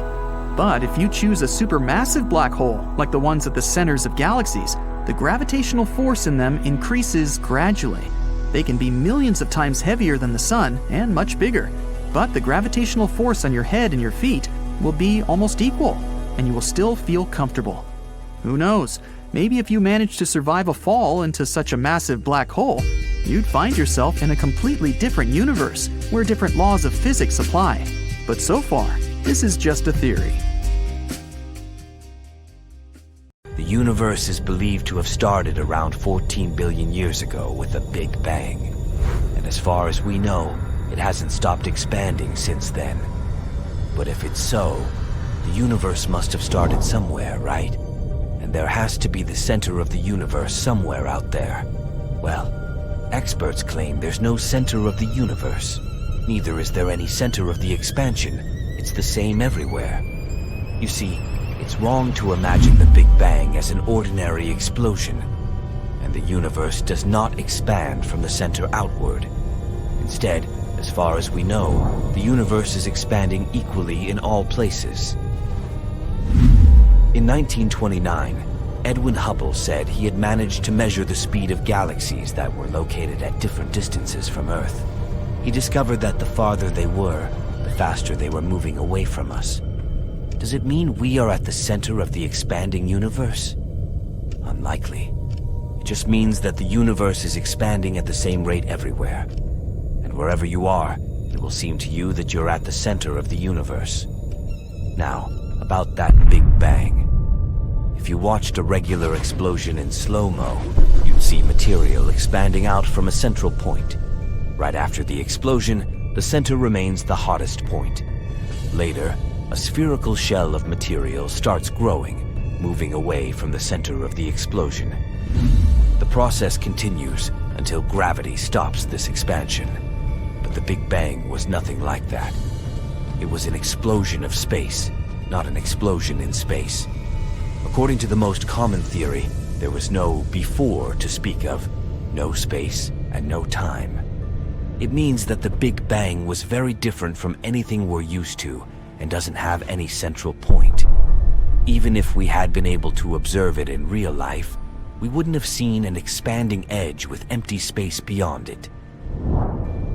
But if you choose a supermassive black hole, like the ones at the centers of galaxies, the gravitational force in them increases gradually. They can be millions of times heavier than the sun and much bigger. But the gravitational force on your head and your feet will be almost equal, and you will still feel comfortable. Who knows? Maybe if you manage to survive a fall into such a massive black hole, you'd find yourself in a completely different universe where different laws of physics apply. But so far, this is just a theory. The universe is believed to have started around 14 billion years ago with a Big Bang. And and as far as we know, it hasn't stopped expanding since then. But if it's so, the universe must have started somewhere, right? And there has to be the center of the universe somewhere out there. Well, experts claim there's no center of the universe. Neither is there any center of the expansion. It's the same everywhere. You see, it's wrong to imagine the Big Bang as an ordinary explosion. And the universe does not expand from the center outward. Instead, as far as we know, the universe is expanding equally in all places. In 1929, Edwin Hubble said he had managed to measure the speed of galaxies that were located at different distances from Earth. He discovered that the farther they were, the faster they were moving away from us. Does it mean we are at the center of the expanding universe? Unlikely. It just means that the universe is expanding at the same rate everywhere. And wherever you are, it will seem to you that you're at the center of the universe. Now, about that Big Bang. If you watched a regular explosion in slow-mo, you'd see material expanding out from a central point. Right after the explosion, the center remains the hottest point. Later, a spherical shell of material starts growing, moving away from the center of the explosion. The process continues until gravity stops this expansion. But the Big Bang was nothing like that. It was an explosion of space, not an explosion in space. According to the most common theory, there was no before to speak of, no space and no time. It means that the Big Bang was very different from anything we're used to and doesn't have any central point. Even if we had been able to observe it in real life, we wouldn't have seen an expanding edge with empty space beyond it.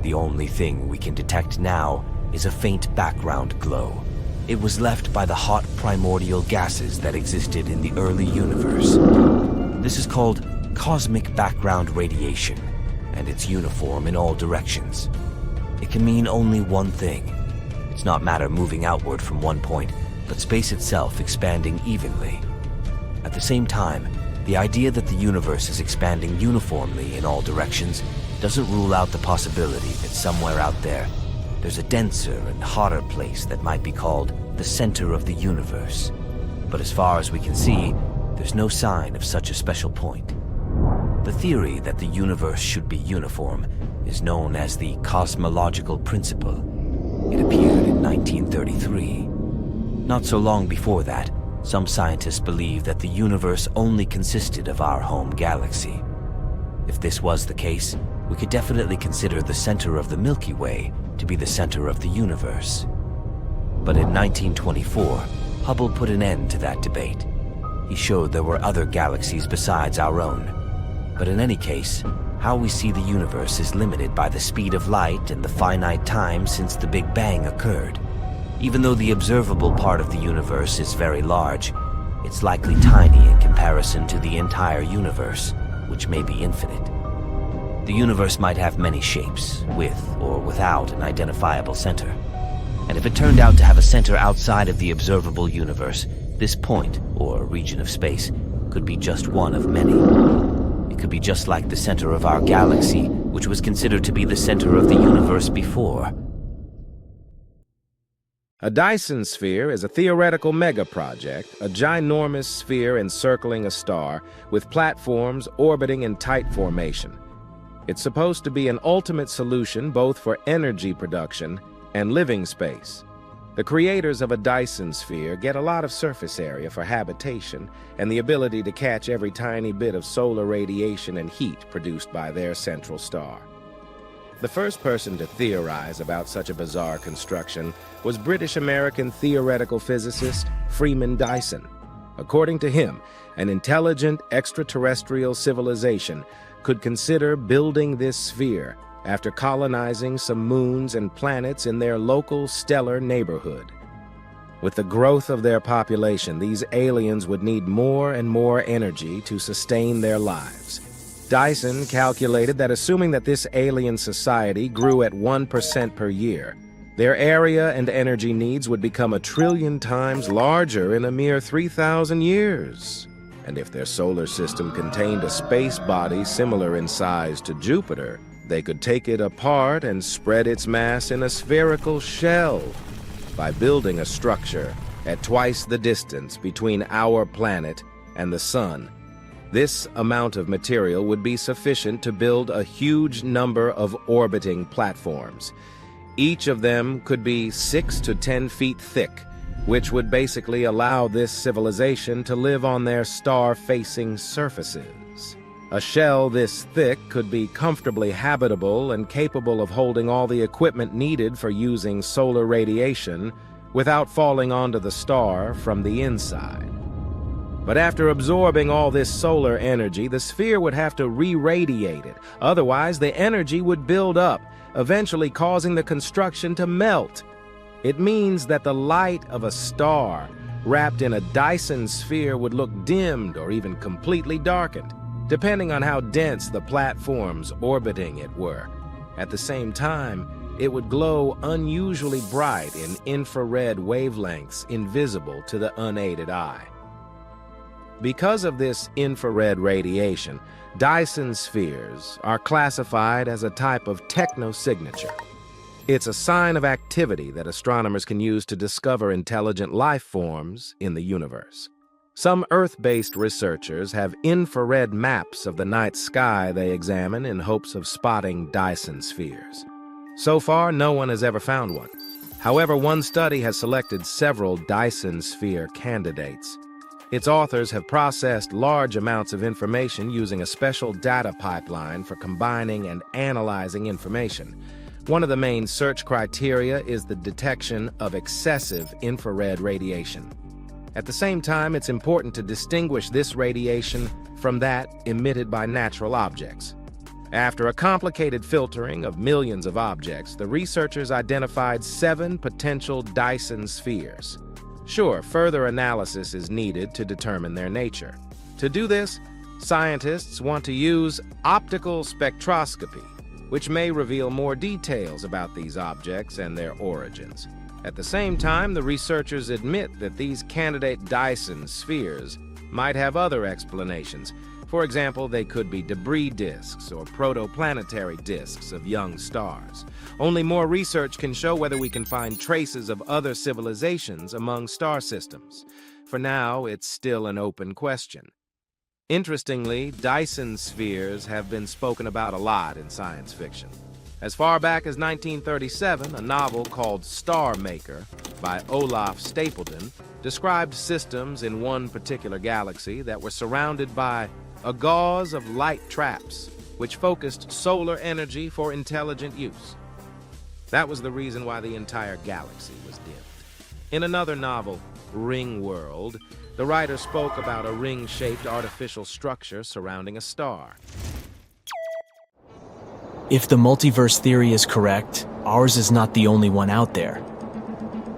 The only thing we can detect now is a faint background glow. It was left by the hot primordial gases that existed in the early universe. This is called cosmic background radiation, and it's uniform in all directions. It can mean only one thing. It's not matter moving outward from one point, but space itself expanding evenly. At the same time, the idea that the universe is expanding uniformly in all directions doesn't rule out the possibility that somewhere out there, there's a denser and hotter place that might be called the center of the universe. But as far as we can see, there's no sign of such a special point. The theory that the universe should be uniform is known as the cosmological principle. It appeared in 1933. Not so long before that, some scientists believed that the universe only consisted of our home galaxy. If this was the case, we could definitely consider the center of the Milky Way to be the center of the universe. But in 1924, Hubble put an end to that debate. He showed there were other galaxies besides our own. But in any case, how we see the universe is limited by the speed of light and the finite time since the Big Bang occurred. Even though the observable part of the universe is very large, it's likely tiny in comparison to the entire universe, which may be infinite. The universe might have many shapes, with or without an identifiable center. And if it turned out to have a center outside of the observable universe, this point, or region of space, could be just one of many. It could be just like the center of our galaxy, which was considered to be the center of the universe before. A Dyson sphere is a theoretical megaproject, a ginormous sphere encircling a star with platforms orbiting in tight formation. It's supposed to be an ultimate solution both for energy production and living space. The creators of a Dyson sphere get a lot of surface area for habitation and the ability to catch every tiny bit of solar radiation and heat produced by their central star. The first person to theorize about such a bizarre construction was British-American theoretical physicist Freeman Dyson. According to him, an intelligent extraterrestrial civilization could consider building this sphere after colonizing some moons and planets in their local stellar neighborhood. With the growth of their population, these aliens would need more and more energy to sustain their lives. Dyson calculated that assuming that this alien society grew at 1% per year, their area and energy needs would become 1 trillion times larger in a mere 3,000 years. And if their solar system contained a space body similar in size to Jupiter, they could take it apart and spread its mass in a spherical shell by building a structure at twice the distance between our planet and the Sun. This amount of material would be sufficient to build a huge number of orbiting platforms. Each of them could be 6 to 10 feet thick, which would basically allow this civilization to live on their star-facing surfaces. A shell this thick could be comfortably habitable and capable of holding all the equipment needed for using solar radiation without falling onto the star from the inside. But after absorbing all this solar energy, the sphere would have to re-radiate it. Otherwise, the energy would build up, eventually causing the construction to melt. It means that the light of a star wrapped in a Dyson sphere would look dimmed or even completely darkened, depending on how dense the platforms orbiting it were. At the same time, it would glow unusually bright in infrared wavelengths invisible to the unaided eye. Because of this infrared radiation, Dyson spheres are classified as a type of technosignature. It's a sign of activity that astronomers can use to discover intelligent life forms in the universe. Some Earth-based researchers have infrared maps of the night sky they examine in hopes of spotting Dyson spheres. So far, no one has ever found one. However, one study has selected several Dyson sphere candidates. Its authors have processed large amounts of information using a special data pipeline for combining and analyzing information. One of the main search criteria is the detection of excessive infrared radiation. At the same time, it's important to distinguish this radiation from that emitted by natural objects. After a complicated filtering of millions of objects, the researchers identified 7 potential Dyson spheres. Sure, further analysis is needed to determine their nature. To do this, scientists want to use optical spectroscopy, which may reveal more details about these objects and their origins. At the same time, the researchers admit that these candidate Dyson spheres might have other explanations. For example, they could be debris disks or protoplanetary disks of young stars. Only more research can show whether we can find traces of other civilizations among star systems. For now, it's still an open question. Interestingly, Dyson spheres have been spoken about a lot in science fiction. As far back as 1937, a novel called Star Maker by Olaf Stapledon described systems in one particular galaxy that were surrounded by a gauze of light traps, which focused solar energy for intelligent use. That was the reason why the entire galaxy was dimmed. In another novel, Ring World, the writer spoke about a ring-shaped artificial structure surrounding a star. If the multiverse theory is correct, ours is not the only one out there.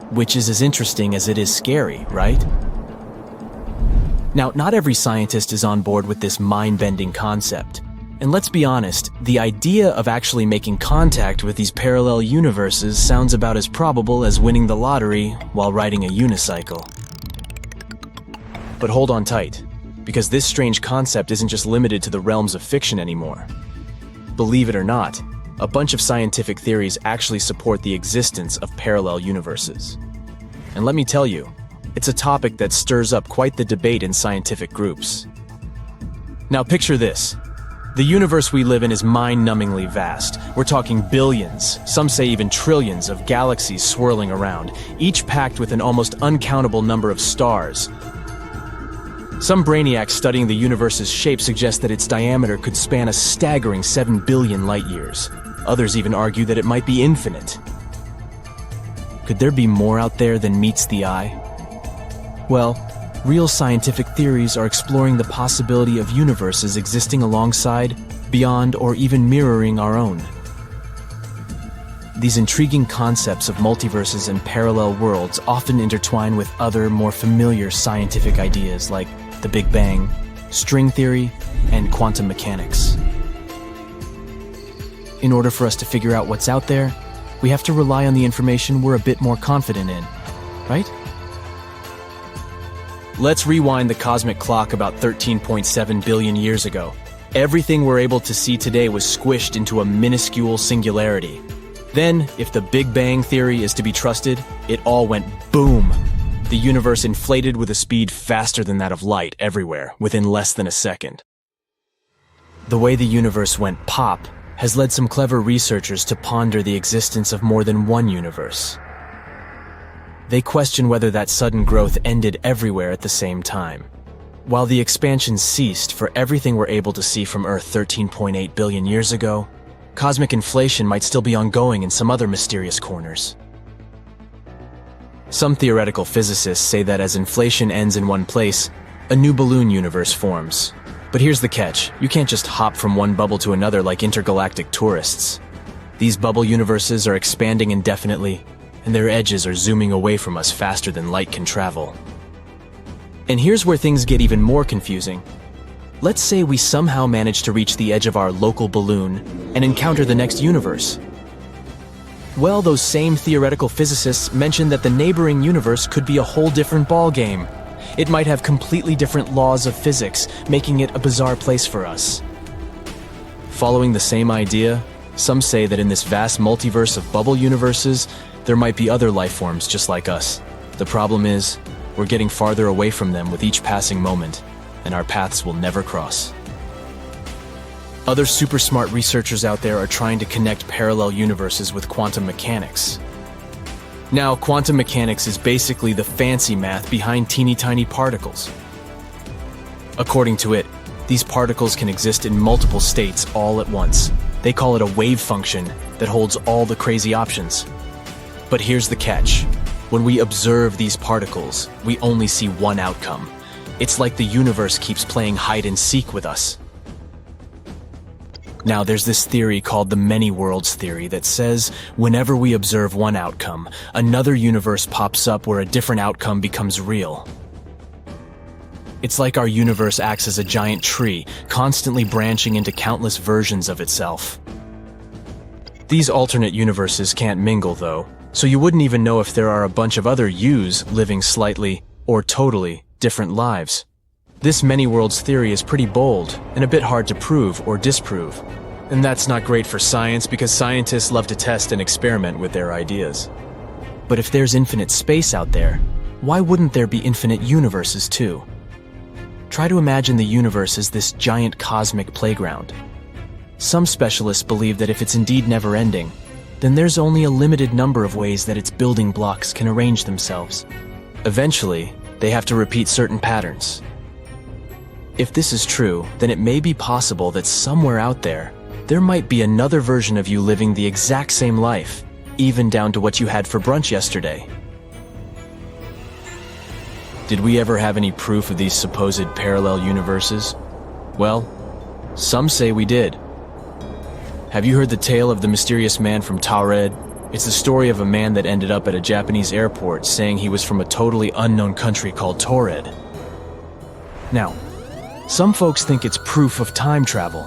Which is as interesting as it is scary, right? Now, not every scientist is on board with this mind-bending concept. And let's be honest, the idea of actually making contact with these parallel universes sounds about as probable as winning the lottery while riding a unicycle. But hold on tight, because this strange concept isn't just limited to the realms of fiction anymore. Believe it or not, a bunch of scientific theories actually support the existence of parallel universes. And let me tell you, it's a topic that stirs up quite the debate in scientific groups. Now picture this. The universe we live in is mind-numbingly vast. We're talking billions, some say even trillions of galaxies swirling around, each packed with an almost uncountable number of stars. Some brainiacs studying the universe's shape suggest that its diameter could span a staggering 7 billion light-years. Others even argue that it might be infinite. Could there be more out there than meets the eye? Well, real scientific theories are exploring the possibility of universes existing alongside, beyond, or even mirroring our own. These intriguing concepts of multiverses and parallel worlds often intertwine with other, more familiar scientific ideas like the Big Bang, string theory, and quantum mechanics. In order for us to figure out what's out there, we have to rely on the information we're a bit more confident in, right? Let's rewind the cosmic clock about 13.7 billion years ago. Everything we're able to see today was squished into a minuscule singularity. Then, if the Big Bang theory is to be trusted, it all went boom. The universe inflated with a speed faster than that of light everywhere, within less than a second. The way the universe went pop has led some clever researchers to ponder the existence of more than one universe. They question whether that sudden growth ended everywhere at the same time. While the expansion ceased for everything we're able to see from Earth 13.8 billion years ago, cosmic inflation might still be ongoing in some other mysterious corners. Some theoretical physicists say that as inflation ends in one place, a new balloon universe forms. But here's the catch: you can't just hop from one bubble to another like intergalactic tourists. These bubble universes are expanding indefinitely, and their edges are zooming away from us faster than light can travel. And here's where things get even more confusing. Let's say we somehow manage to reach the edge of our local balloon and encounter the next universe. Well, those same theoretical physicists mentioned that the neighboring universe could be a whole different ballgame. It might have completely different laws of physics, making it a bizarre place for us. Following the same idea, some say that in this vast multiverse of bubble universes, there might be other life forms just like us. The problem is, we're getting farther away from them with each passing moment, and our paths will never cross. Other super smart researchers out there are trying to connect parallel universes with quantum mechanics. Now, quantum mechanics is basically the fancy math behind teeny tiny particles. According to it, these particles can exist in multiple states all at once. They call it a wave function that holds all the crazy options. But here's the catch. When we observe these particles, we only see one outcome. It's like the universe keeps playing hide and seek with us. Now, there's this theory called the many worlds theory that says whenever we observe one outcome, another universe pops up where a different outcome becomes real. It's like our universe acts as a giant tree, constantly branching into countless versions of itself. These alternate universes can't mingle, though, so you wouldn't even know if there are a bunch of other yous living slightly or totally different lives. This many worlds theory is pretty bold and a bit hard to prove or disprove. And that's not great for science because scientists love to test and experiment with their ideas. But if there's infinite space out there, why wouldn't there be infinite universes too? Try to imagine the universe as this giant cosmic playground. Some specialists believe that if it's indeed never-ending, then there's only a limited number of ways that its building blocks can arrange themselves. Eventually, they have to repeat certain patterns. If this is true, then it may be possible that somewhere out there, there might be another version of you living the exact same life, even down to what you had for brunch yesterday. Did we ever have any proof of these supposed parallel universes? Well, some say we did. Have you heard the tale of the mysterious man from Torred? It's the story of a man that ended up at a Japanese airport saying he was from a totally unknown country called Torred. Now, some folks think it's proof of time travel,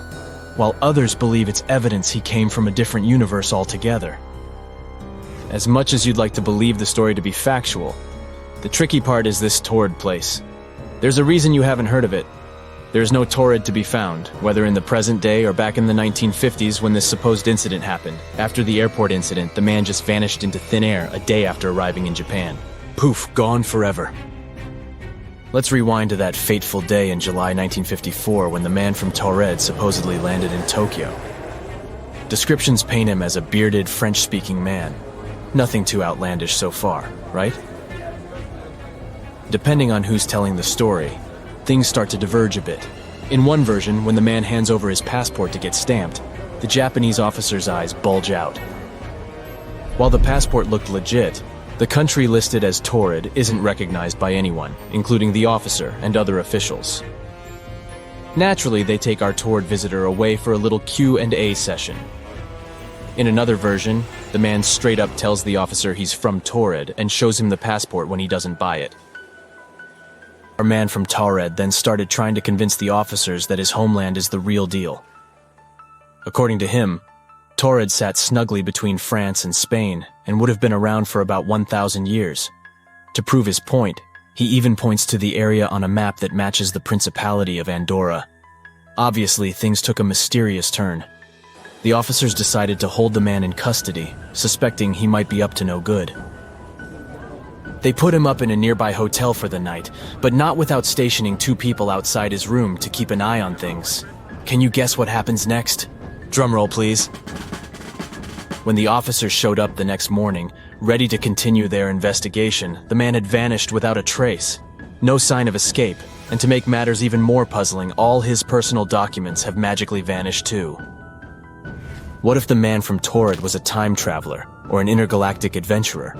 while others believe it's evidence he came from a different universe altogether. As much as you'd like to believe the story to be factual, the tricky part is this Torred place. There's a reason you haven't heard of it. There's no Torred to be found, whether in the present day or back in the 1950s when this supposed incident happened. After the airport incident, the man just vanished into thin air a day after arriving in Japan. Poof, gone forever. Let's rewind to that fateful day in July 1954 when the man from Torred supposedly landed in Tokyo. Descriptions paint him as a bearded, French-speaking man. Nothing too outlandish so far, right? Depending on who's telling the story, things start to diverge a bit. In one version, when the man hands over his passport to get stamped, the Japanese officer's eyes bulge out. While the passport looked legit, the country listed as Torred isn't recognized by anyone, including the officer and other officials. Naturally, they take our Torred visitor away for a little Q&A session. In another version, the man straight up tells the officer he's from Torred and shows him the passport when he doesn't buy it. Our man from Torred then started trying to convince the officers that his homeland is the real deal. According to him, Torred sat snugly between France and Spain and would have been around for about 1,000 years. To prove his point, he even points to the area on a map that matches the Principality of Andorra. Obviously, things took a mysterious turn. The officers decided to hold the man in custody, suspecting he might be up to no good. They put him up in a nearby hotel for the night, but not without stationing 2 people outside his room to keep an eye on things. Can you guess what happens next? Drumroll, please. When the officers showed up the next morning, ready to continue their investigation, the man had vanished without a trace. No sign of escape, and to make matters even more puzzling, all his personal documents have magically vanished too. What if the man from Torred was a time traveler or an intergalactic adventurer?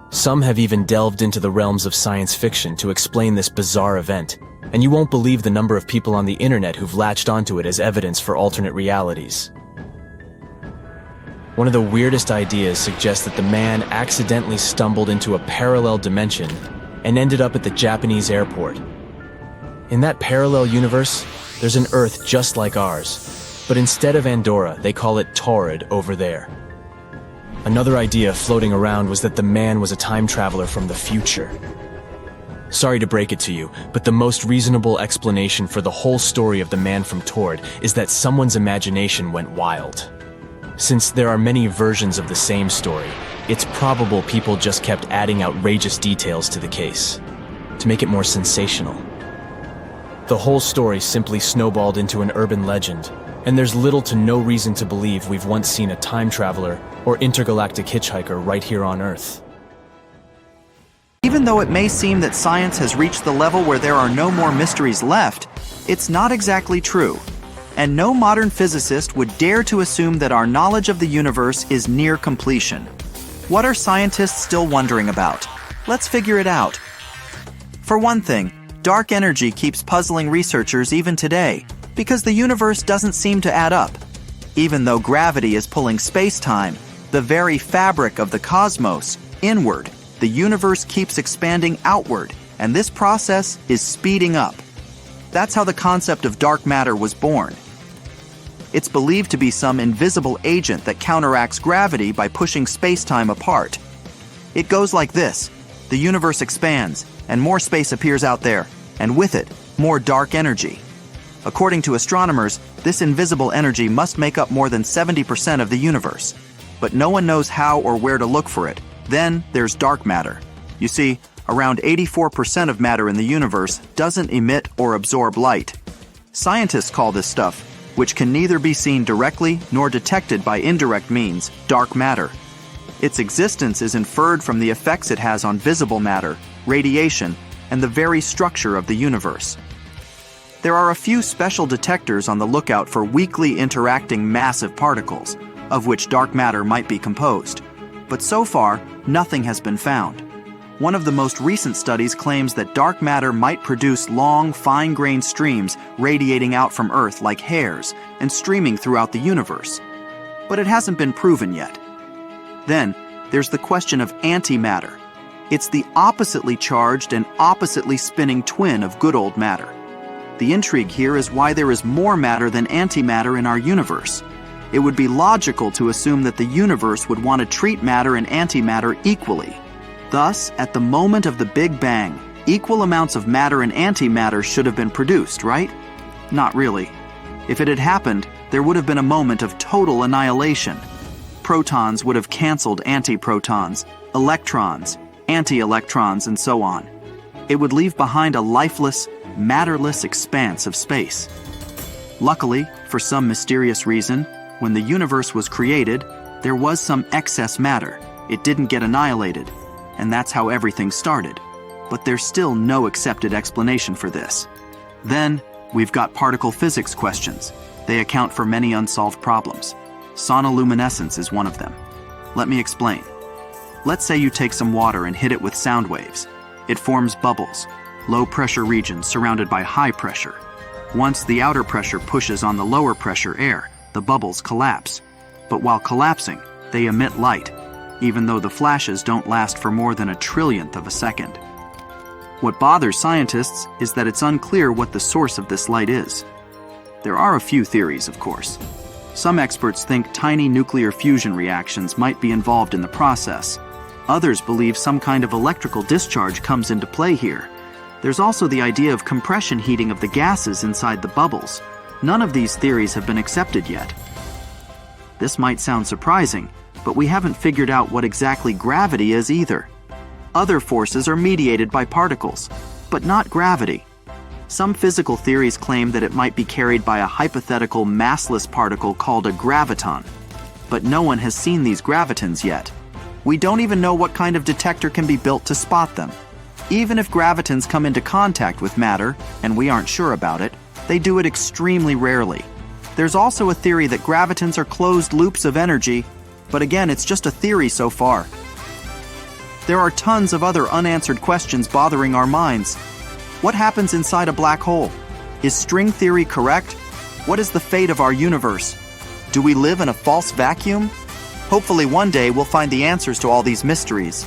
Some have even delved into the realms of science fiction to explain this bizarre event, and you won't believe the number of people on the internet who've latched onto it as evidence for alternate realities. One of the weirdest ideas suggests that the man accidentally stumbled into a parallel dimension and ended up at the Japanese airport. In that parallel universe, there's an Earth just like ours, but instead of Andorra, they call it Torred over there. Another idea floating around was that the man was a time traveler from the future. Sorry to break it to you, but the most reasonable explanation for the whole story of the man from Torred is that someone's imagination went wild. Since there are many versions of the same story, it's probable people just kept adding outrageous details to the case, to make it more sensational. The whole story simply snowballed into an urban legend, and there's little to no reason to believe we've once seen a time traveler or intergalactic hitchhiker right here on Earth. Even though it may seem that science has reached the level where there are no more mysteries left, it's not exactly true. And no modern physicist would dare to assume that our knowledge of the universe is near completion. What are scientists still wondering about? Let's figure it out. For one thing, dark energy keeps puzzling researchers even today, because the universe doesn't seem to add up. Even though gravity is pulling space-time, the very fabric of the cosmos, inward, the universe keeps expanding outward, and this process is speeding up. That's how the concept of dark matter was born. It's believed to be some invisible agent that counteracts gravity by pushing space-time apart. It goes like this. The universe expands, and more space appears out there, and with it, more dark energy. According to astronomers, this invisible energy must make up more than 70% of the universe. But no one knows how or where to look for it. Then there's dark matter. You see, around 84% of matter in the universe doesn't emit or absorb light. Scientists call this stuff, which can neither be seen directly nor detected by indirect means, dark matter. Its existence is inferred from the effects it has on visible matter, radiation, and the very structure of the universe. There are a few special detectors on the lookout for weakly interacting massive particles, of which dark matter might be composed. But so far, nothing has been found. One of the most recent studies claims that dark matter might produce long, fine-grained streams radiating out from Earth like hairs and streaming throughout the universe. But it hasn't been proven yet. Then, there's the question of antimatter. It's the oppositely charged and oppositely spinning twin of good old matter. The intrigue here is why there is more matter than antimatter in our universe. It would be logical to assume that the universe would want to treat matter and antimatter equally. Thus, at the moment of the Big Bang, equal amounts of matter and antimatter should have been produced, right? Not really. If it had happened, there would have been a moment of total annihilation. Protons would have canceled antiprotons, electrons, anti-electrons, and so on. It would leave behind a lifeless, matterless expanse of space. Luckily, for some mysterious reason, when the universe was created, there was some excess matter. It didn't get annihilated. And that's how everything started. But there's still no accepted explanation for this. Then, we've got particle physics questions. They account for many unsolved problems. Sonaoluminescence is one of them. Let me explain. Let's say you take some water and hit it with sound waves. It forms bubbles, low-pressure regions surrounded by high pressure. Once the outer pressure pushes on the lower pressure air, the bubbles collapse. But while collapsing, they emit light, even though the flashes don't last for more than a trillionth of a second. What bothers scientists is that it's unclear what the source of this light is. There are a few theories, of course. Some experts think tiny nuclear fusion reactions might be involved in the process. Others believe some kind of electrical discharge comes into play here. There's also the idea of compression heating of the gases inside the bubbles. None of these theories have been accepted yet. This might sound surprising, but we haven't figured out what exactly gravity is either. Other forces are mediated by particles, but not gravity. Some physical theories claim that it might be carried by a hypothetical massless particle called a graviton, but no one has seen these gravitons yet. We don't even know what kind of detector can be built to spot them. Even if gravitons come into contact with matter, and we aren't sure about it, they do it extremely rarely. There's also a theory that gravitons are closed loops of energy, but again, it's just a theory so far. There are tons of other unanswered questions bothering our minds. What happens inside a black hole? Is string theory correct? What is the fate of our universe? Do we live in a false vacuum? Hopefully one day we'll find the answers to all these mysteries.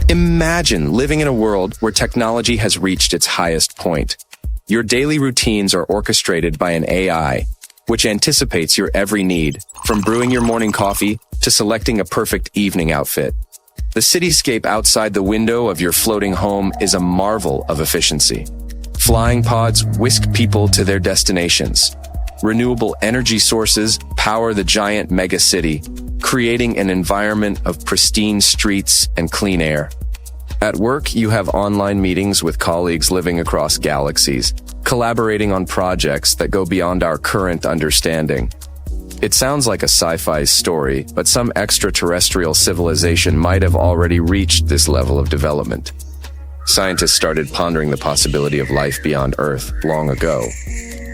Imagine living in a world where technology has reached its highest point. Your daily routines are orchestrated by an AI, which anticipates your every need, from brewing your morning coffee to selecting a perfect evening outfit. The cityscape outside the window of your floating home is a marvel of efficiency. Flying pods whisk people to their destinations. Renewable energy sources power the giant megacity, creating an environment of pristine streets and clean air. At work, you have online meetings with colleagues living across galaxies, collaborating on projects that go beyond our current understanding. It sounds like a sci-fi story, but some extraterrestrial civilization might have already reached this level of development. Scientists started pondering the possibility of life beyond Earth long ago.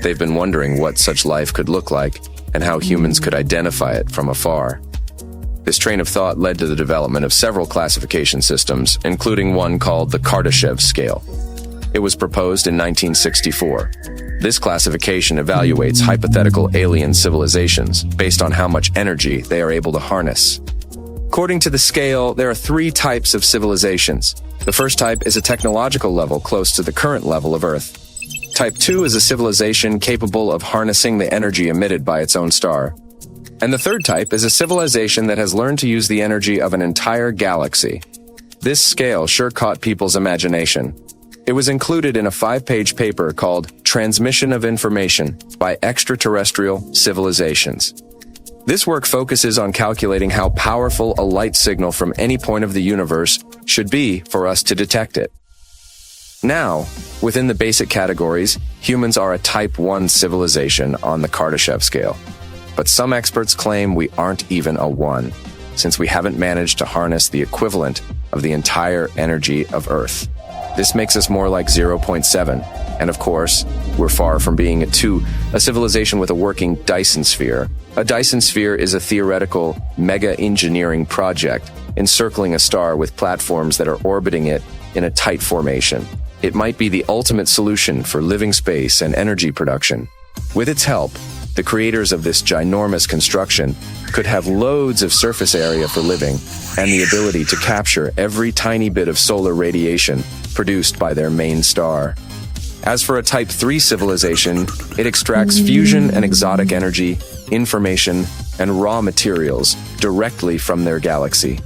They've been wondering what such life could look like and how humans could identify it from afar. This train of thought led to the development of several classification systems, including one called the Kardashev scale. It was proposed in 1964. This classification evaluates hypothetical alien civilizations based on how much energy they are able to harness. According to the scale, there are 3 types of civilizations. The first type is a technological level close to the current level of Earth. Type 2 is a civilization capable of harnessing the energy emitted by its own star. And the third type is a civilization that has learned to use the energy of an entire galaxy. This scale sure caught people's imagination. It was included in a 5-page paper called Transmission of Information by Extraterrestrial Civilizations. This work focuses on calculating how powerful a light signal from any point of the universe should be for us to detect it. Now, within the basic categories, humans are a Type 1 civilization on the Kardashev scale. But some experts claim we aren't even a 1, since we haven't managed to harness the equivalent of the entire energy of Earth. This makes us more like 0.7, and of course, we're far from being a 2, a civilization with a working Dyson sphere. A Dyson sphere is a theoretical mega-engineering project encircling a star with platforms that are orbiting it in a tight formation. It might be the ultimate solution for living space and energy production. With its help, the creators of this ginormous construction could have loads of surface area for living and the ability to capture every tiny bit of solar radiation produced by their main star. As for a Type 3 civilization, it extracts fusion and exotic energy, information, and raw materials directly from their galaxy.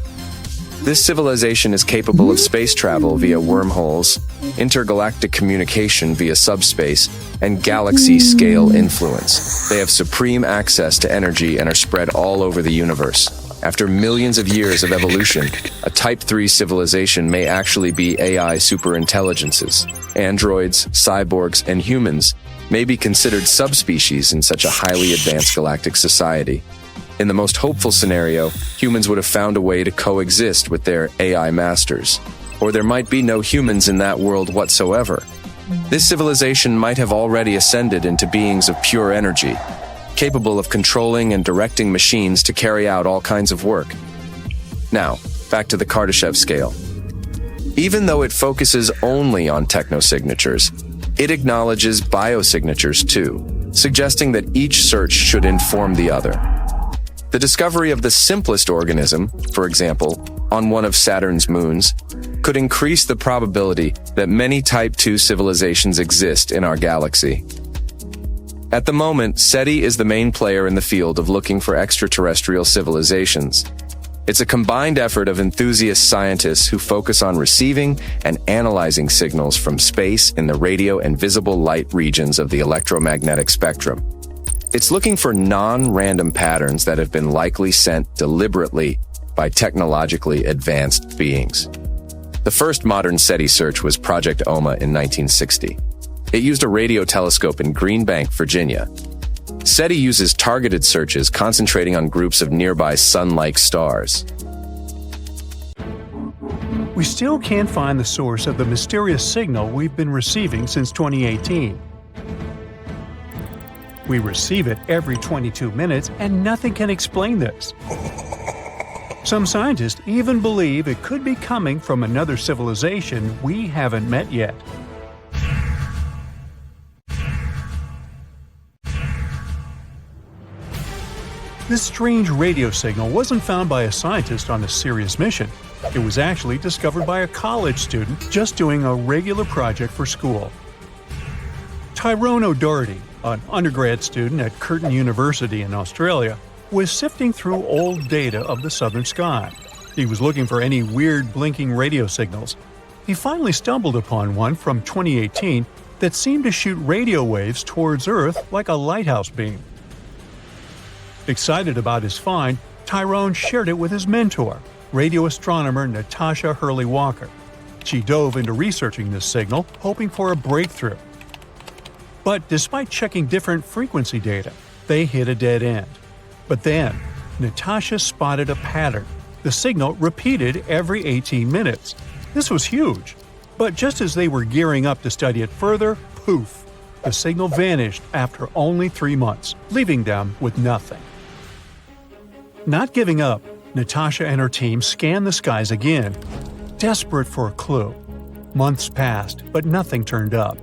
This civilization is capable of space travel via wormholes, intergalactic communication via subspace, and galaxy-scale influence. They have supreme access to energy and are spread all over the universe. After millions of years of evolution, a Type 3 civilization may actually be AI superintelligences. Androids, cyborgs, and humans may be considered subspecies in such a highly advanced galactic society. In the most hopeful scenario, humans would have found a way to coexist with their AI masters. Or there might be no humans in that world whatsoever. This civilization might have already ascended into beings of pure energy, capable of controlling and directing machines to carry out all kinds of work. Now, back to the Kardashev scale. Even though it focuses only on technosignatures, it acknowledges biosignatures too, suggesting that each search should inform the other. The discovery of the simplest organism, for example, on one of Saturn's moons, could increase the probability that many Type 2 civilizations exist in our galaxy. At the moment, SETI is the main player in the field of looking for extraterrestrial civilizations. It's a combined effort of enthusiast scientists who focus on receiving and analyzing signals from space in the radio and visible light regions of the electromagnetic spectrum. It's looking for non-random patterns that have been likely sent deliberately by technologically advanced beings. The first modern SETI search was Project OMA in 1960. It used a radio telescope in Green Bank, Virginia. SETI uses targeted searches concentrating on groups of nearby sun-like stars. We still can't find the source of the mysterious signal we've been receiving since 2018. We receive it every 22 minutes, and nothing can explain this. Some scientists even believe it could be coming from another civilization we haven't met yet. This strange radio signal wasn't found by a scientist on a serious mission. It was actually discovered by a college student just doing a regular project for school. Tyrone O'Doherty, an undergrad student at Curtin University in Australia, was sifting through old data of the southern sky. He was looking for any weird blinking radio signals. He finally stumbled upon one from 2018 that seemed to shoot radio waves towards Earth like a lighthouse beam. Excited about his find, Tyrone shared it with his mentor, radio astronomer Natasha Hurley-Walker. She dove into researching this signal, hoping for a breakthrough. But despite checking different frequency data, they hit a dead end. But then, Natasha spotted a pattern. The signal repeated every 18 minutes. This was huge. But just as they were gearing up to study it further, poof! The signal vanished after only 3 months, leaving them with nothing. Not giving up, Natasha and her team scanned the skies again, desperate for a clue. Months passed, but nothing turned up.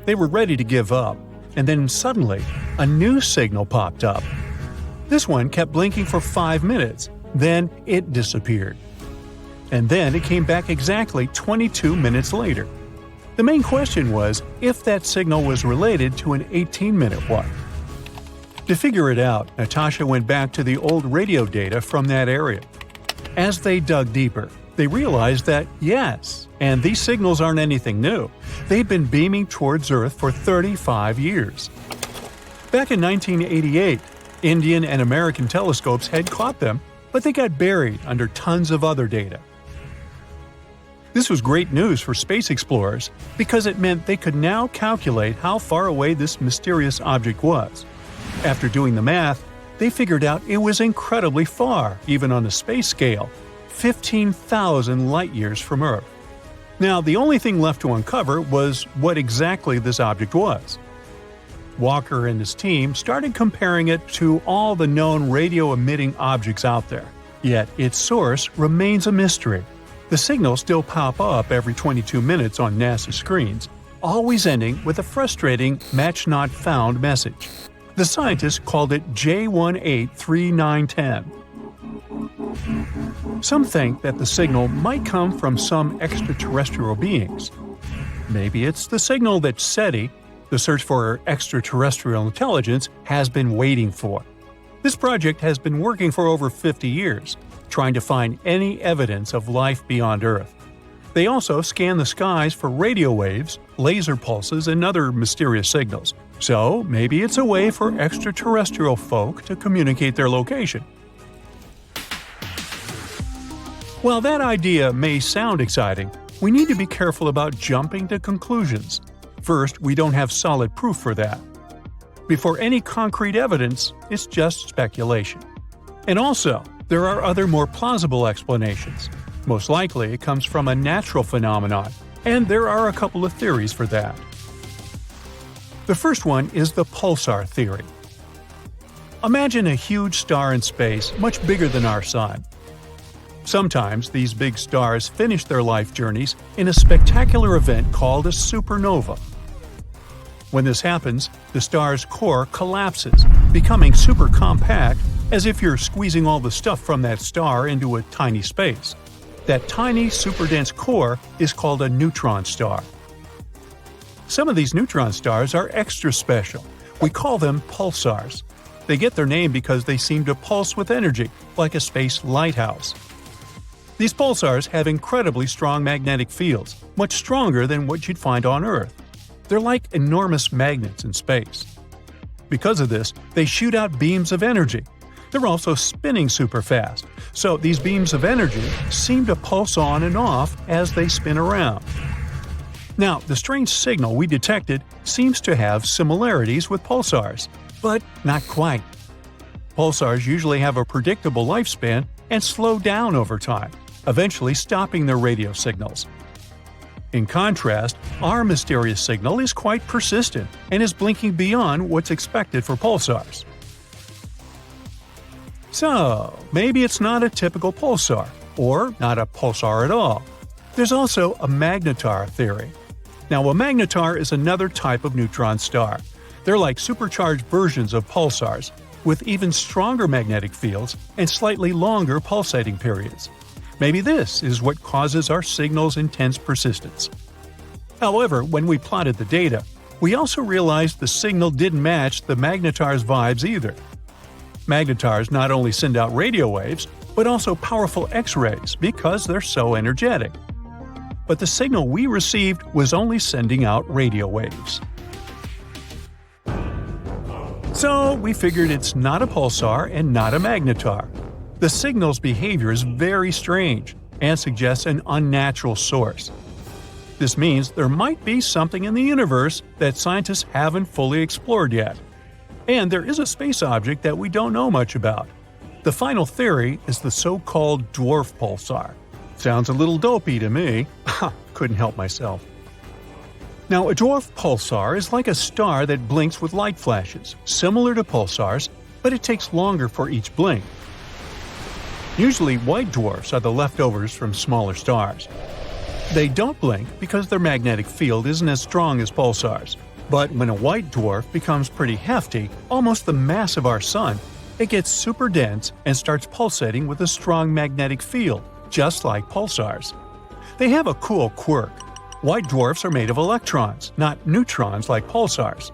They were ready to give up, and then suddenly, a new signal popped up. This one kept blinking for 5 minutes, then it disappeared. And then it came back exactly 22 minutes later. The main question was if that signal was related to an 18-minute one. To figure it out, Natasha went back to the old radio data from that area. As they dug deeper, they realized that yes, and these signals aren't anything new. They've been beaming towards Earth for 35 years. Back in 1988, Indian and American telescopes had caught them, but they got buried under tons of other data. This was great news for space explorers because it meant they could now calculate how far away this mysterious object was. After doing the math, they figured out it was incredibly far, even on a space scale, 15,000 light-years from Earth. Now, the only thing left to uncover was what exactly this object was. Walker and his team started comparing it to all the known radio-emitting objects out there. Yet its source remains a mystery. The signals still pop up every 22 minutes on NASA screens, always ending with a frustrating match not found message. The scientists called it J183910. Some think that the signal might come from some extraterrestrial beings. Maybe it's the signal that SETI, the search for extraterrestrial intelligence, has been waiting for. This project has been working for over 50 years, trying to find any evidence of life beyond Earth. They also scan the skies for radio waves, laser pulses, and other mysterious signals. So maybe it's a way for extraterrestrial folk to communicate their location. While that idea may sound exciting, we need to be careful about jumping to conclusions. First, we don't have solid proof for that. Before any concrete evidence, it's just speculation. And also, there are other more plausible explanations. Most likely it comes from a natural phenomenon, and there are a couple of theories for that. The first one is the pulsar theory. Imagine a huge star in space much bigger than our Sun. Sometimes these big stars finish their life journeys in a spectacular event called a supernova. When this happens, the star's core collapses, becoming super compact, as if you're squeezing all the stuff from that star into a tiny space. That tiny, super-dense core is called a neutron star. Some of these neutron stars are extra special. We call them pulsars. They get their name because they seem to pulse with energy, like a space lighthouse. These pulsars have incredibly strong magnetic fields, much stronger than what you'd find on Earth. They're like enormous magnets in space. Because of this, they shoot out beams of energy. They're also spinning super fast, so these beams of energy seem to pulse on and off as they spin around. Now, the strange signal we detected seems to have similarities with pulsars, but not quite. Pulsars usually have a predictable lifespan and slow down over time, eventually stopping their radio signals. In contrast, our mysterious signal is quite persistent and is blinking beyond what's expected for pulsars. So, maybe it's not a typical pulsar, or not a pulsar at all. There's also a magnetar theory. Now, a magnetar is another type of neutron star. They're like supercharged versions of pulsars, with even stronger magnetic fields and slightly longer pulsating periods. Maybe this is what causes our signal's intense persistence. However, when we plotted the data, we also realized the signal didn't match the magnetar's vibes either. Magnetars not only send out radio waves, but also powerful X-rays because they're so energetic. But the signal we received was only sending out radio waves. So we figured it's not a pulsar and not a magnetar. The signal's behavior is very strange and suggests an unnatural source. This means there might be something in the universe that scientists haven't fully explored yet. And there is a space object that we don't know much about. The final theory is the so-called dwarf pulsar. Sounds a little dopey to me. Couldn't help myself. Now, a dwarf pulsar is like a star that blinks with light flashes, similar to pulsars, but it takes longer for each blink. Usually, white dwarfs are the leftovers from smaller stars. They don't blink because their magnetic field isn't as strong as pulsars. But when a white dwarf becomes pretty hefty, almost the mass of our Sun, it gets super dense and starts pulsating with a strong magnetic field, just like pulsars. They have a cool quirk. White dwarfs are made of electrons, not neutrons like pulsars.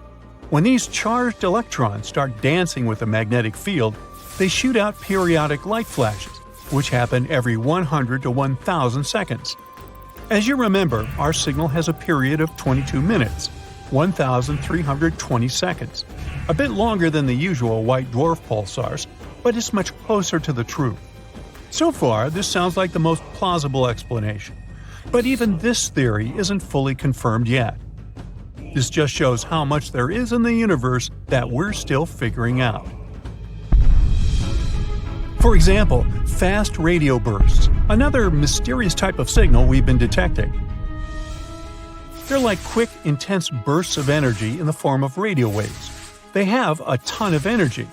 When these charged electrons start dancing with a magnetic field, they shoot out periodic light flashes, which happen every 100 to 1,000 seconds. As you remember, our signal has a period of 22 minutes. 1,320 seconds. A bit longer than the usual white dwarf pulsars, but it's much closer to the truth. So far, this sounds like the most plausible explanation. But even this theory isn't fully confirmed yet. This just shows how much there is in the universe that we're still figuring out. For example, fast radio bursts, another mysterious type of signal we've been detecting. They're like quick, intense bursts of energy in the form of radio waves. They have a ton of energy.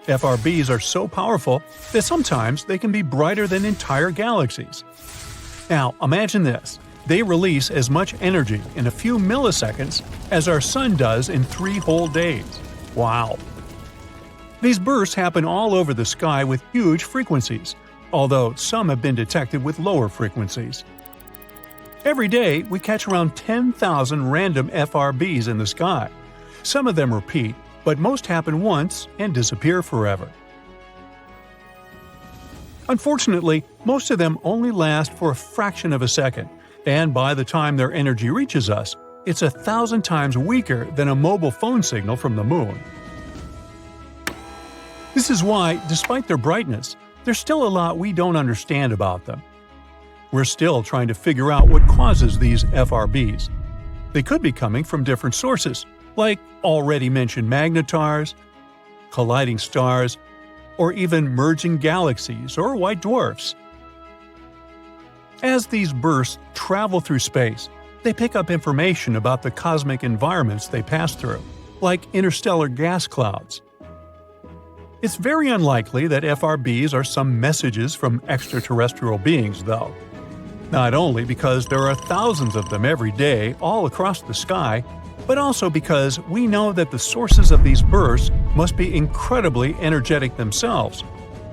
FRBs are so powerful that sometimes they can be brighter than entire galaxies. Now, imagine this. They release as much energy in a few milliseconds as our Sun does in 3 whole days. Wow! These bursts happen all over the sky with huge frequencies, although some have been detected with lower frequencies. Every day, we catch around 10,000 random FRBs in the sky. Some of them repeat, but most happen once and disappear forever. Unfortunately, most of them only last for a fraction of a second, and by the time their energy reaches us, it's 1,000 times weaker than a mobile phone signal from the moon. This is why, despite their brightness, there's still a lot we don't understand about them. We're still trying to figure out what causes these FRBs. They could be coming from different sources, like already mentioned magnetars, colliding stars, or even merging galaxies or white dwarfs. As these bursts travel through space, they pick up information about the cosmic environments they pass through, like interstellar gas clouds. It's very unlikely that FRBs are some messages from extraterrestrial beings, though. Not only because there are thousands of them every day all across the sky, but also because we know that the sources of these bursts must be incredibly energetic themselves.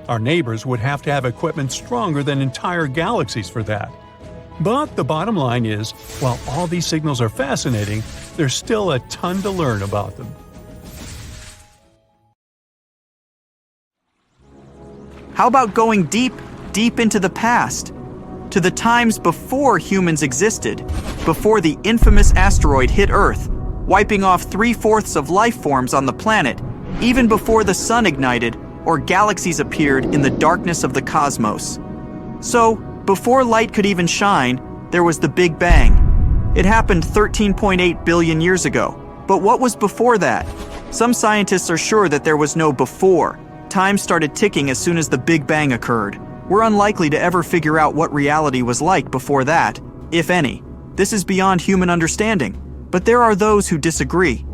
Our neighbors would have to have equipment stronger than entire galaxies for that. But the bottom line is, while all these signals are fascinating, there's still a ton to learn about them. How about going deep, deep into the past? To the times before humans existed, before the infamous asteroid hit Earth, wiping off 3/4 of life forms on the planet, even before the sun ignited or galaxies appeared in the darkness of the cosmos. So, before light could even shine, there was the Big Bang. It happened 13.8 billion years ago. But what was before that? Some scientists are sure that there was no before. Time started ticking as soon as the Big Bang occurred. We're unlikely to ever figure out what reality was like before that, if any. This is beyond human understanding, but there are those who disagree.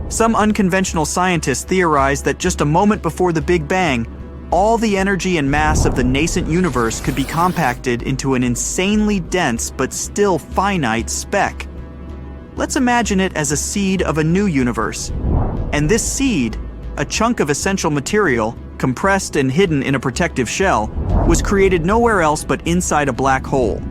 Some unconventional scientists theorize that just a moment before the Big Bang, all the energy and mass of the nascent universe could be compacted into an insanely dense but still finite speck. Let's imagine it as a seed of a new universe. And this seed, a chunk of essential material, compressed and hidden in a protective shell, was created nowhere else but inside a black hole.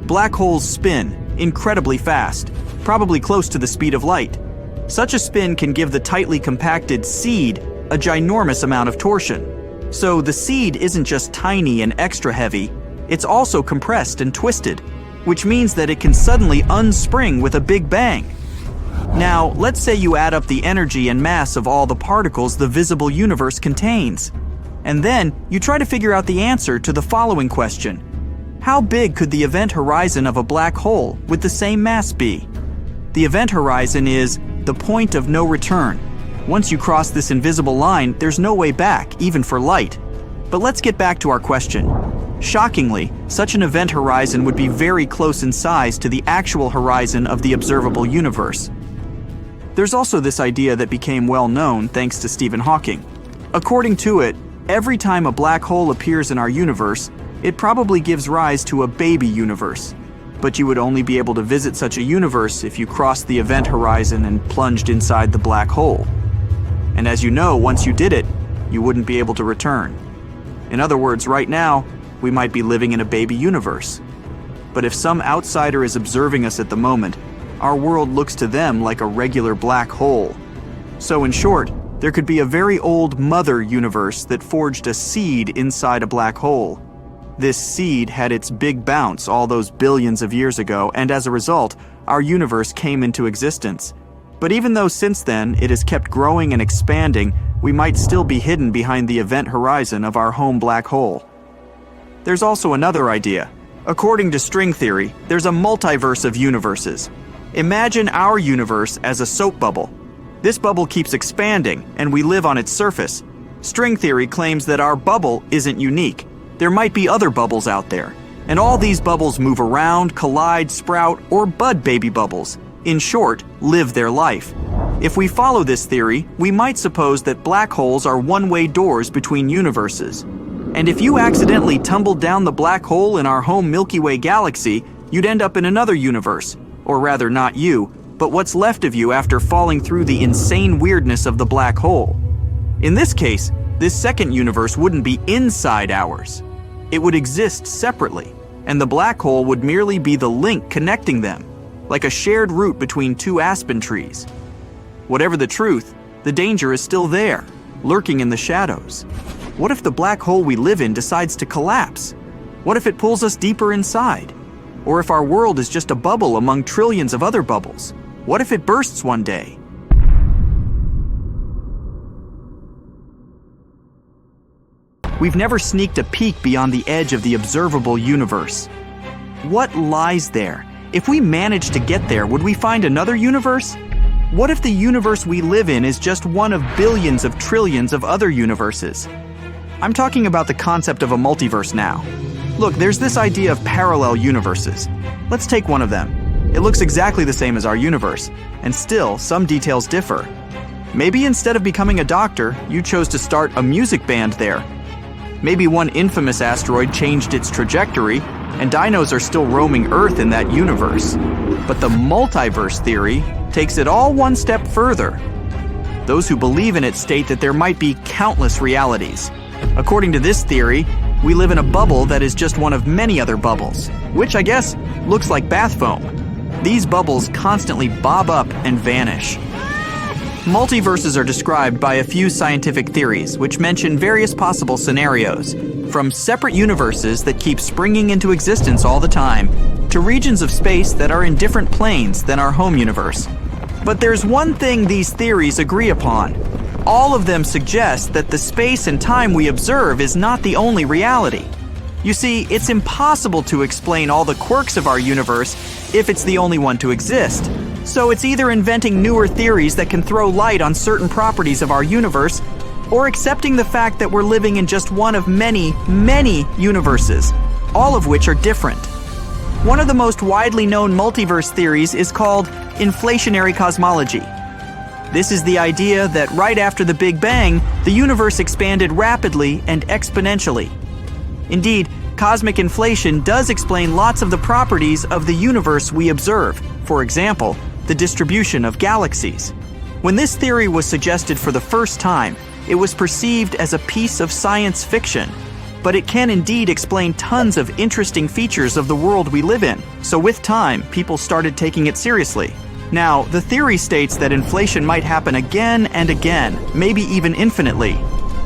Black holes spin incredibly fast, probably close to the speed of light. Such a spin can give the tightly compacted seed a ginormous amount of torsion. So the seed isn't just tiny and extra heavy, it's also compressed and twisted, which means that it can suddenly unspring with a big bang. Now, let's say you add up the energy and mass of all the particles the visible universe contains. And then you try to figure out the answer to the following question. How big could the event horizon of a black hole with the same mass be? The event horizon is the point of no return. Once you cross this invisible line, there's no way back, even for light. But let's get back to our question. Shockingly, such an event horizon would be very close in size to the actual horizon of the observable universe. There's also this idea that became well known thanks to Stephen Hawking. According to it, every time a black hole appears in our universe, it probably gives rise to a baby universe. But you would only be able to visit such a universe if you crossed the event horizon and plunged inside the black hole. And as you know, once you did it, you wouldn't be able to return. In other words, right now, we might be living in a baby universe. But if some outsider is observing us at the moment, our world looks to them like a regular black hole. So in short, there could be a very old mother universe that forged a seed inside a black hole. This seed had its big bounce all those billions of years ago, and as a result, our universe came into existence. But even though since then it has kept growing and expanding, we might still be hidden behind the event horizon of our home black hole. There's also another idea. According to string theory, there's a multiverse of universes. Imagine our universe as a soap bubble. This bubble keeps expanding, and we live on its surface. String theory claims that our bubble isn't unique. There might be other bubbles out there, and all these bubbles move around, collide, sprout, or bud baby bubbles. In short, live their life. If we follow this theory, we might suppose that black holes are one-way doors between universes. And if you accidentally tumbled down the black hole in our home Milky Way galaxy, you'd end up in another universe. Or rather, not you, but what's left of you after falling through the insane weirdness of the black hole. In this case, this second universe wouldn't be inside ours. It would exist separately, and the black hole would merely be the link connecting them, like a shared route between two aspen trees. Whatever the truth, the danger is still there, lurking in the shadows. What if the black hole we live in decides to collapse? What if it pulls us deeper inside? Or if our world is just a bubble among trillions of other bubbles? What if it bursts one day? We've never sneaked a peek beyond the edge of the observable universe. What lies there? If we managed to get there, would we find another universe? What if the universe we live in is just one of billions of trillions of other universes? I'm talking about the concept of a multiverse now. Look, there's this idea of parallel universes. Let's take one of them. It looks exactly the same as our universe, and still, some details differ. Maybe instead of becoming a doctor, you chose to start a music band there. Maybe one infamous asteroid changed its trajectory, and dinos are still roaming Earth in that universe. But the multiverse theory takes it all one step further. Those who believe in it state that there might be countless realities. According to this theory, we live in a bubble that is just one of many other bubbles, which I guess looks like bath foam. These bubbles constantly bob up and vanish. Multiverses are described by a few scientific theories, which mention various possible scenarios, from separate universes that keep springing into existence all the time, to regions of space that are in different planes than our home universe. But there's one thing these theories agree upon. All of them suggest that the space and time we observe is not the only reality. You see, it's impossible to explain all the quirks of our universe if it's the only one to exist. So it's either inventing newer theories that can throw light on certain properties of our universe, or accepting the fact that we're living in just one of many, many universes, all of which are different. One of the most widely known multiverse theories is called inflationary cosmology. This is the idea that right after the Big Bang, the universe expanded rapidly and exponentially. Indeed, cosmic inflation does explain lots of the properties of the universe we observe. For example, the distribution of galaxies. When this theory was suggested for the first time, it was perceived as a piece of science fiction. But it can indeed explain tons of interesting features of the world we live in. So with time, people started taking it seriously. Now, the theory states that inflation might happen again and again, maybe even infinitely.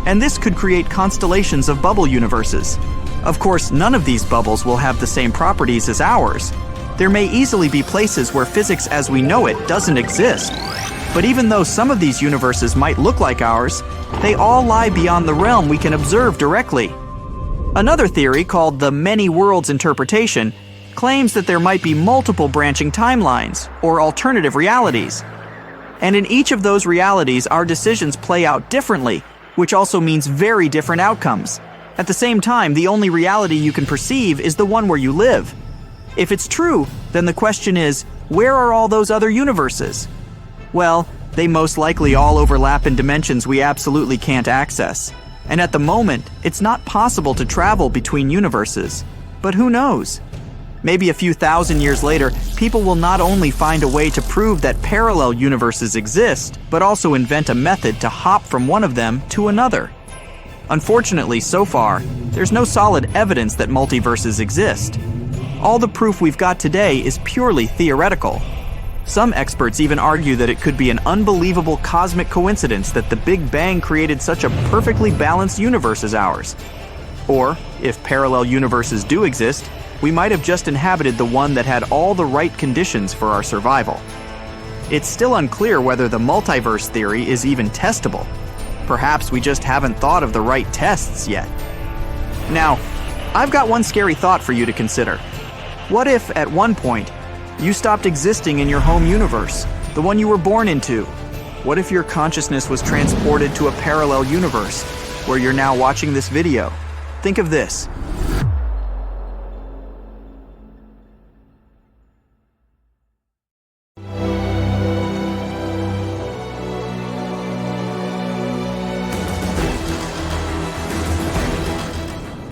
And this could create constellations of bubble universes. Of course, none of these bubbles will have the same properties as ours. There may easily be places where physics as we know it doesn't exist. But even though some of these universes might look like ours, they all lie beyond the realm we can observe directly. Another theory, called the many worlds interpretation, claims that there might be multiple branching timelines, or alternative realities. And in each of those realities, our decisions play out differently, which also means very different outcomes. At the same time, the only reality you can perceive is the one where you live. If it's true, then the question is, where are all those other universes? Well, they most likely all overlap in dimensions we absolutely can't access. And at the moment, it's not possible to travel between universes. But who knows? Maybe a few thousand years later, people will not only find a way to prove that parallel universes exist, but also invent a method to hop from one of them to another. Unfortunately, so far, there's no solid evidence that multiverses exist. All the proof we've got today is purely theoretical. Some experts even argue that it could be an unbelievable cosmic coincidence that the Big Bang created such a perfectly balanced universe as ours. Or, if parallel universes do exist, we might have just inhabited the one that had all the right conditions for our survival. It's still unclear whether the multiverse theory is even testable. Perhaps we just haven't thought of the right tests yet. Now, I've got one scary thought for you to consider. What if, at one point, you stopped existing in your home universe, the one you were born into? What if your consciousness was transported to a parallel universe, where you're now watching this video? Think of this.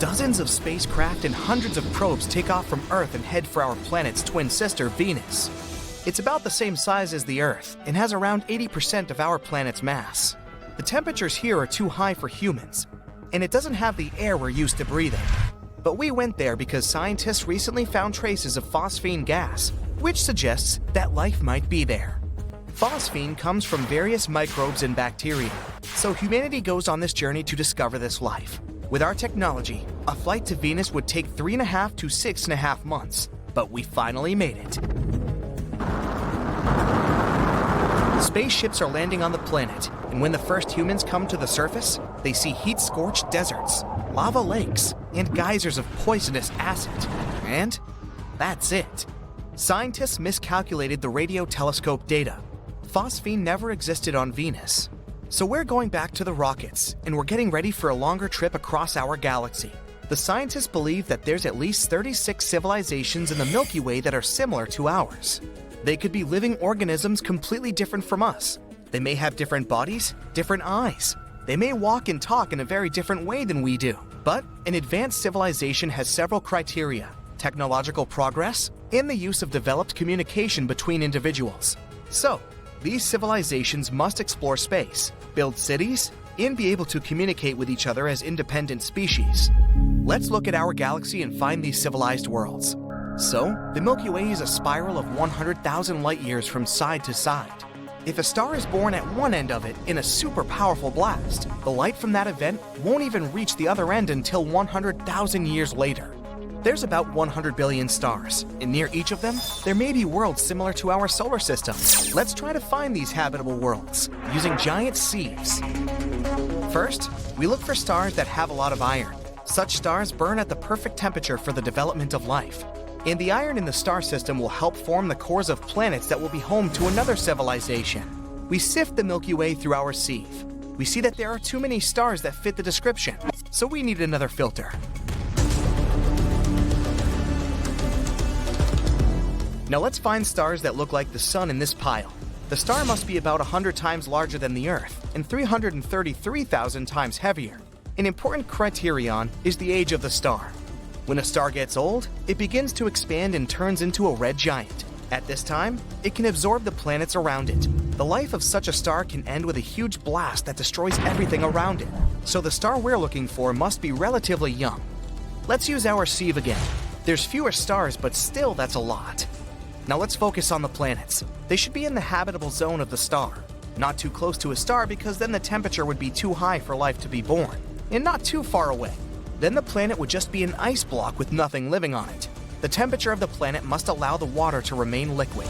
Dozens of spacecraft and hundreds of probes take off from Earth and head for our planet's twin sister, Venus. It's about the same size as the Earth and has around 80% of our planet's mass. The temperatures here are too high for humans, and it doesn't have the air we're used to breathing. But we went there because scientists recently found traces of phosphine gas, which suggests that life might be there. Phosphine comes from various microbes and bacteria, so humanity goes on this journey to discover this life. With our technology, a flight to Venus would take 3.5 to 6.5 months, but we finally made it. Spaceships are landing on the planet, and when the first humans come to the surface, they see heat-scorched deserts, lava lakes, and geysers of poisonous acid. And that's it. Scientists miscalculated the radio telescope data. Phosphine never existed on Venus. So we're going back to the rockets, and we're getting ready for a longer trip across our galaxy. The scientists believe that there's at least 36 civilizations in the Milky Way that are similar to ours. They could be living organisms completely different from us. They may have different bodies, different eyes. They may walk and talk in a very different way than we do. But an advanced civilization has several criteria: technological progress and the use of developed communication between individuals. So, these civilizations must explore space, build cities, and be able to communicate with each other as independent species. Let's look at our galaxy and find these civilized worlds. So, the Milky Way is a spiral of 100,000 light years from side to side. If a star is born at one end of it in a super powerful blast, the light from that event won't even reach the other end until 100,000 years later. There's about 100 billion stars, and near each of them, there may be worlds similar to our solar system. Let's try to find these habitable worlds using giant sieves. First, we look for stars that have a lot of iron. Such stars burn at the perfect temperature for the development of life. And the iron in the star system will help form the cores of planets that will be home to another civilization. We sift the Milky Way through our sieve. We see that there are too many stars that fit the description, so we need another filter. Now let's find stars that look like the Sun in this pile. The star must be about 100 times larger than the Earth and 333,000 times heavier. An important criterion is the age of the star. When a star gets old, it begins to expand and turns into a red giant. At this time, it can absorb the planets around it. The life of such a star can end with a huge blast that destroys everything around it. So the star we're looking for must be relatively young. Let's use our sieve again. There's fewer stars, but still that's a lot. Now let's focus on the planets. They should be in the habitable zone of the star. Not too close to a star because then the temperature would be too high for life to be born. And not too far away. Then the planet would just be an ice block with nothing living on it. The temperature of the planet must allow the water to remain liquid.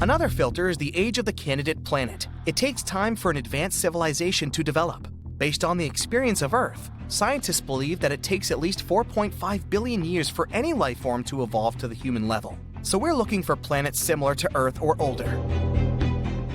Another filter is the age of the candidate planet. It takes time for an advanced civilization to develop. Based on the experience of Earth, scientists believe that it takes at least 4.5 billion years for any life form to evolve to the human level. So we're looking for planets similar to Earth or older.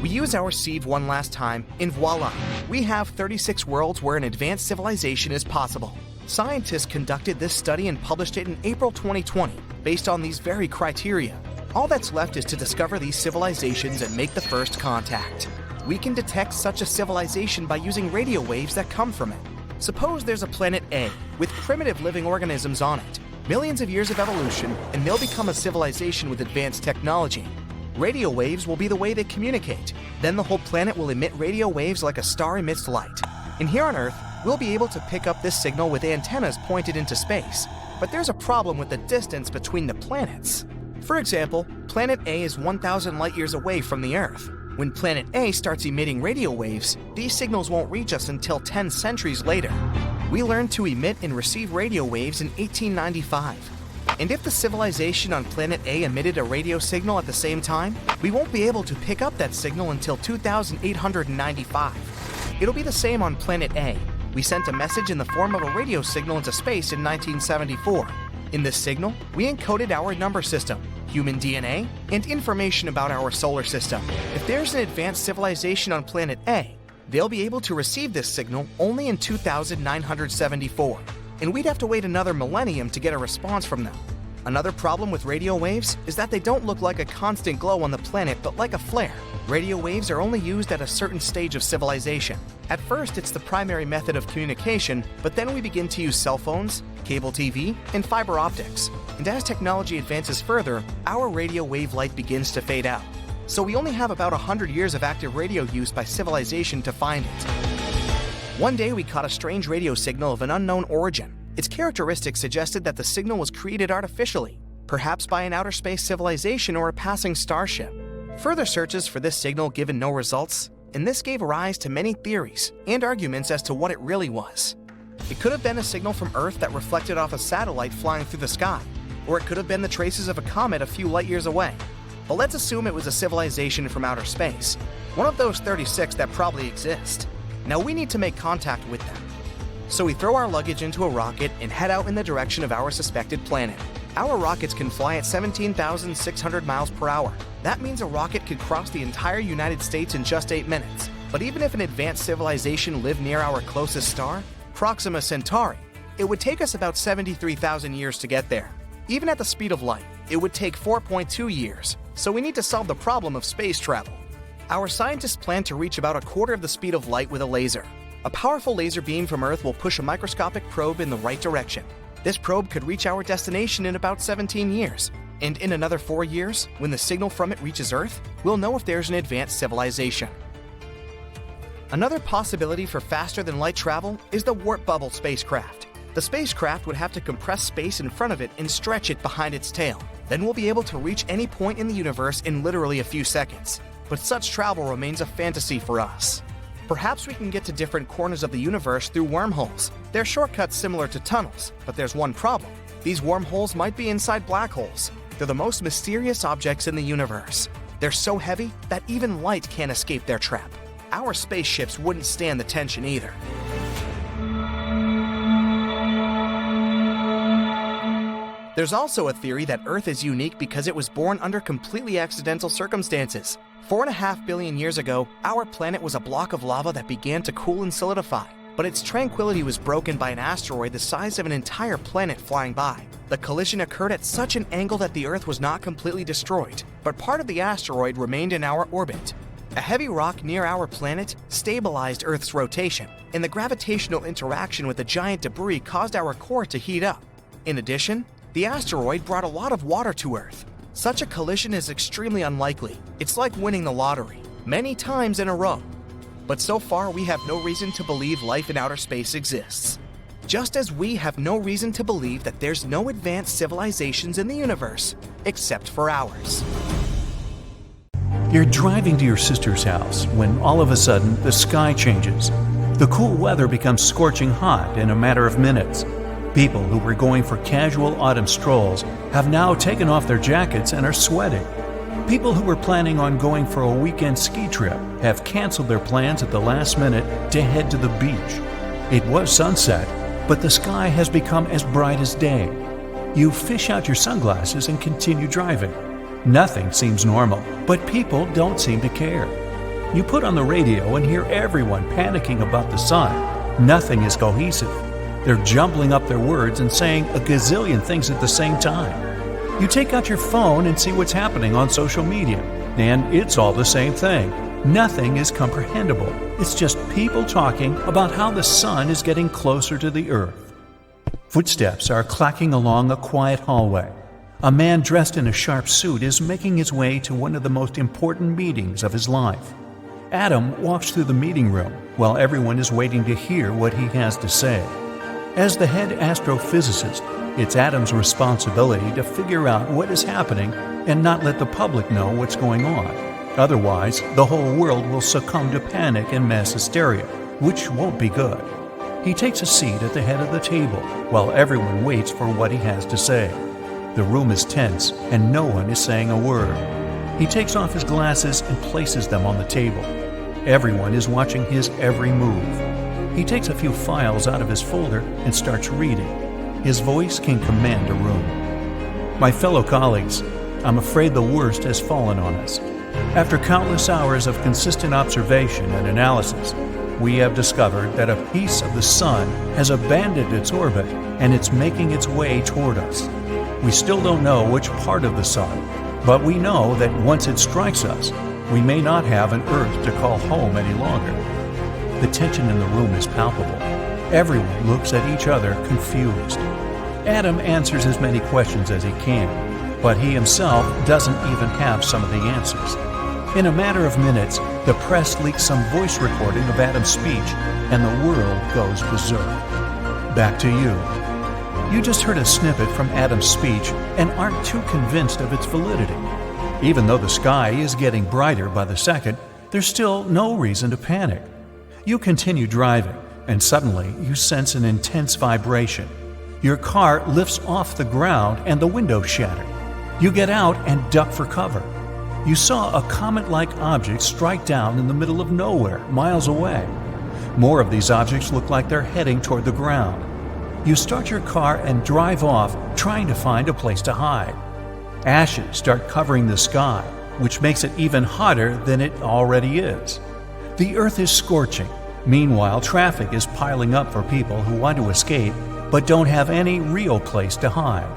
We use our sieve one last time, and voila! We have 36 worlds where an advanced civilization is possible. Scientists conducted this study and published it in April 2020, based on these very criteria. All that's left is to discover these civilizations and make the first contact. We can detect such a civilization by using radio waves that come from it. Suppose there's a planet A with primitive living organisms on it. Millions of years of evolution, and they'll become a civilization with advanced technology. Radio waves will be the way they communicate. Then the whole planet will emit radio waves like a star emits light. And here on Earth, we'll be able to pick up this signal with antennas pointed into space. But there's a problem with the distance between the planets. For example, planet A is 1,000 light-years away from the Earth. When planet A starts emitting radio waves, these signals won't reach us until 10 centuries later. We learned to emit and receive radio waves in 1895. And if the civilization on planet A emitted a radio signal at the same time, we won't be able to pick up that signal until 2895. It'll be the same on planet A. We sent a message in the form of a radio signal into space in 1974. In this signal, we encoded our number system, human DNA, and information about our solar system. If there's an advanced civilization on planet A, they'll be able to receive this signal only in 2974, and we'd have to wait another millennium to get a response from them. Another problem with radio waves is that they don't look like a constant glow on the planet, but like a flare. Radio waves are only used at a certain stage of civilization. At first, it's the primary method of communication, but then we begin to use cell phones, cable TV, and fiber optics. And as technology advances further, our radio wave light begins to fade out. So we only have about 100 years of active radio use by civilization to find it. One day we caught a strange radio signal of an unknown origin. Its characteristics suggested that the signal was created artificially, perhaps by an outer space civilization or a passing starship. Further searches for this signal given no results, and this gave rise to many theories and arguments as to what it really was. It could have been a signal from Earth that reflected off a satellite flying through the sky, or it could have been the traces of a comet a few light years away. But let's assume it was a civilization from outer space, one of those 36 that probably exist. Now we need to make contact with them. So we throw our luggage into a rocket and head out in the direction of our suspected planet. Our rockets can fly at 17,600 miles per hour. That means a rocket could cross the entire United States in just 8 minutes. But even if an advanced civilization lived near our closest star, Proxima Centauri, it would take us about 73,000 years to get there. Even at the speed of light, it would take 4.2 years. So we need to solve the problem of space travel. Our scientists plan to reach about a quarter of the speed of light with a laser. A powerful laser beam from Earth will push a microscopic probe in the right direction. This probe could reach our destination in about 17 years. And in another 4 years, when the signal from it reaches Earth, we'll know if there's an advanced civilization. Another possibility for faster-than-light travel is the warp bubble spacecraft. The spacecraft would have to compress space in front of it and stretch it behind its tail. Then we'll be able to reach any point in the universe in literally a few seconds. but such travel remains a fantasy for us. Perhaps we can get to different corners of the universe through wormholes. They're shortcuts similar to tunnels, but there's one problem. These wormholes might be inside black holes. They're the most mysterious objects in the universe. They're so heavy that even light can't escape their trap. Our spaceships wouldn't stand the tension either. There's also a theory that Earth is unique because it was born under completely accidental circumstances. 4.5 billion years ago, our planet was a block of lava that began to cool and solidify, but its tranquility was broken by an asteroid the size of an entire planet flying by. The collision occurred at such an angle that the Earth was not completely destroyed, but part of the asteroid remained in our orbit. A heavy rock near our planet stabilized Earth's rotation, and the gravitational interaction with the giant debris caused our core to heat up. In addition, the asteroid brought a lot of water to Earth. Such a collision is extremely unlikely. It's like winning the lottery, many times in a row. But so far, we have no reason to believe life in outer space exists. Just as we have no reason to believe that there's no advanced civilizations in the universe, except for ours. You're driving to your sister's house when all of a sudden the sky changes. The cool weather becomes scorching hot in a matter of minutes. People who were going for casual autumn strolls have now taken off their jackets and are sweating. People who were planning on going for a weekend ski trip have canceled their plans at the last minute to head to the beach. It was sunset, but the sky has become as bright as day. You fish out your sunglasses and continue driving. Nothing seems normal, but people don't seem to care. You put on the radio and hear everyone panicking about the sun. Nothing is cohesive. They're jumbling up their words and saying a gazillion things at the same time. You take out your phone and see what's happening on social media, and it's all the same thing. Nothing is comprehensible. It's just people talking about how the sun is getting closer to the earth. Footsteps are clacking along a quiet hallway. A man dressed in a sharp suit is making his way to one of the most important meetings of his life. Adam walks through the meeting room while everyone is waiting to hear what he has to say. As the head astrophysicist, it's Adam's responsibility to figure out what is happening and not let the public know what's going on. Otherwise, the whole world will succumb to panic and mass hysteria, which won't be good. He takes a seat at the head of the table while everyone waits for what he has to say. The room is tense and no one is saying a word. He takes off his glasses and places them on the table. Everyone is watching his every move. He takes a few files out of his folder and starts reading. His voice can command a room. My fellow colleagues, I'm afraid the worst has fallen on us. After countless hours of consistent observation and analysis, we have discovered that a piece of the sun has abandoned its orbit and it's making its way toward us. We still don't know which part of the sun, but we know that once it strikes us, we may not have an Earth to call home any longer. The tension in the room is palpable. Everyone looks at each other confused. Adam answers as many questions as he can, but he himself doesn't even have some of the answers. In a matter of minutes, the press leaks some voice recording of Adam's speech, and the world goes berserk. Back to you. You just heard a snippet from Adam's speech and aren't too convinced of its validity. Even though the sky is getting brighter by the second, there's still no reason to panic. You continue driving, and suddenly you sense an intense vibration. Your car lifts off the ground and the windows shatter. You get out and duck for cover. You saw a comet-like object strike down in the middle of nowhere, miles away. More of these objects look like they're heading toward the ground. You start your car and drive off, trying to find a place to hide. Ashes start covering the sky, which makes it even hotter than it already is. The earth is scorching. Meanwhile, traffic is piling up for people who want to escape but don't have any real place to hide.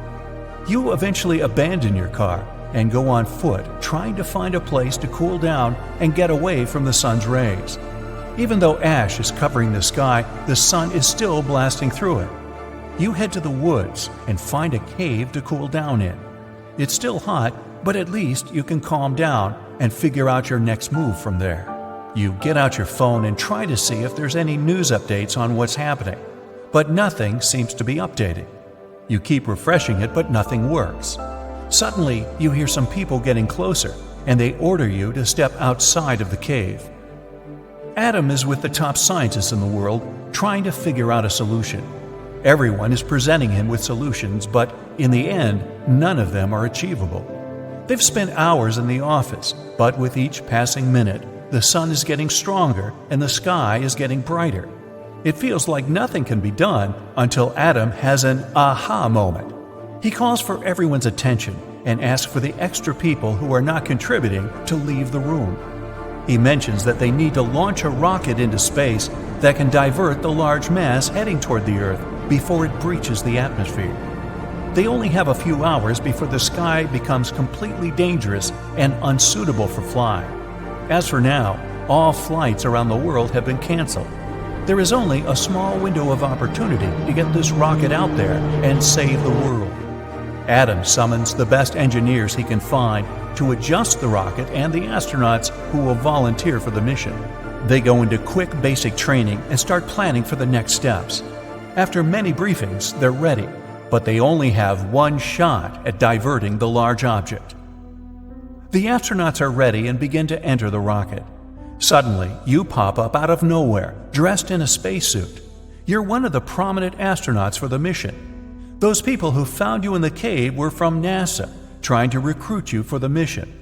You eventually abandon your car and go on foot, trying to find a place to cool down and get away from the sun's rays. Even though ash is covering the sky, the sun is still blasting through it. You head to the woods and find a cave to cool down in. It's still hot, but at least you can calm down and figure out your next move from there. You get out your phone and try to see if there's any news updates on what's happening, but nothing seems to be updating. You keep refreshing it, but nothing works. Suddenly, you hear some people getting closer, and they order you to step outside of the cave. Adam is with the top scientists in the world trying to figure out a solution. Everyone is presenting him with solutions, but in the end, none of them are achievable. They've spent hours in the office, but with each passing minute, the sun is getting stronger and the sky is getting brighter. It feels like nothing can be done until Adam has an aha moment. He calls for everyone's attention and asks for the extra people who are not contributing to leave the room. He mentions that they need to launch a rocket into space that can divert the large mass heading toward the Earth before it breaches the atmosphere. They only have a few hours before the sky becomes completely dangerous and unsuitable for flying. As for now, all flights around the world have been canceled. There is only a small window of opportunity to get this rocket out there and save the world. Adam summons the best engineers he can find to adjust the rocket and the astronauts who will volunteer for the mission. They go into quick basic training and start planning for the next steps. After many briefings, they're ready, but they only have one shot at diverting the large object. The astronauts are ready and begin to enter the rocket. Suddenly, you pop up out of nowhere, dressed in a spacesuit. You're one of the prominent astronauts for the mission. Those people who found you in the cave were from NASA, trying to recruit you for the mission.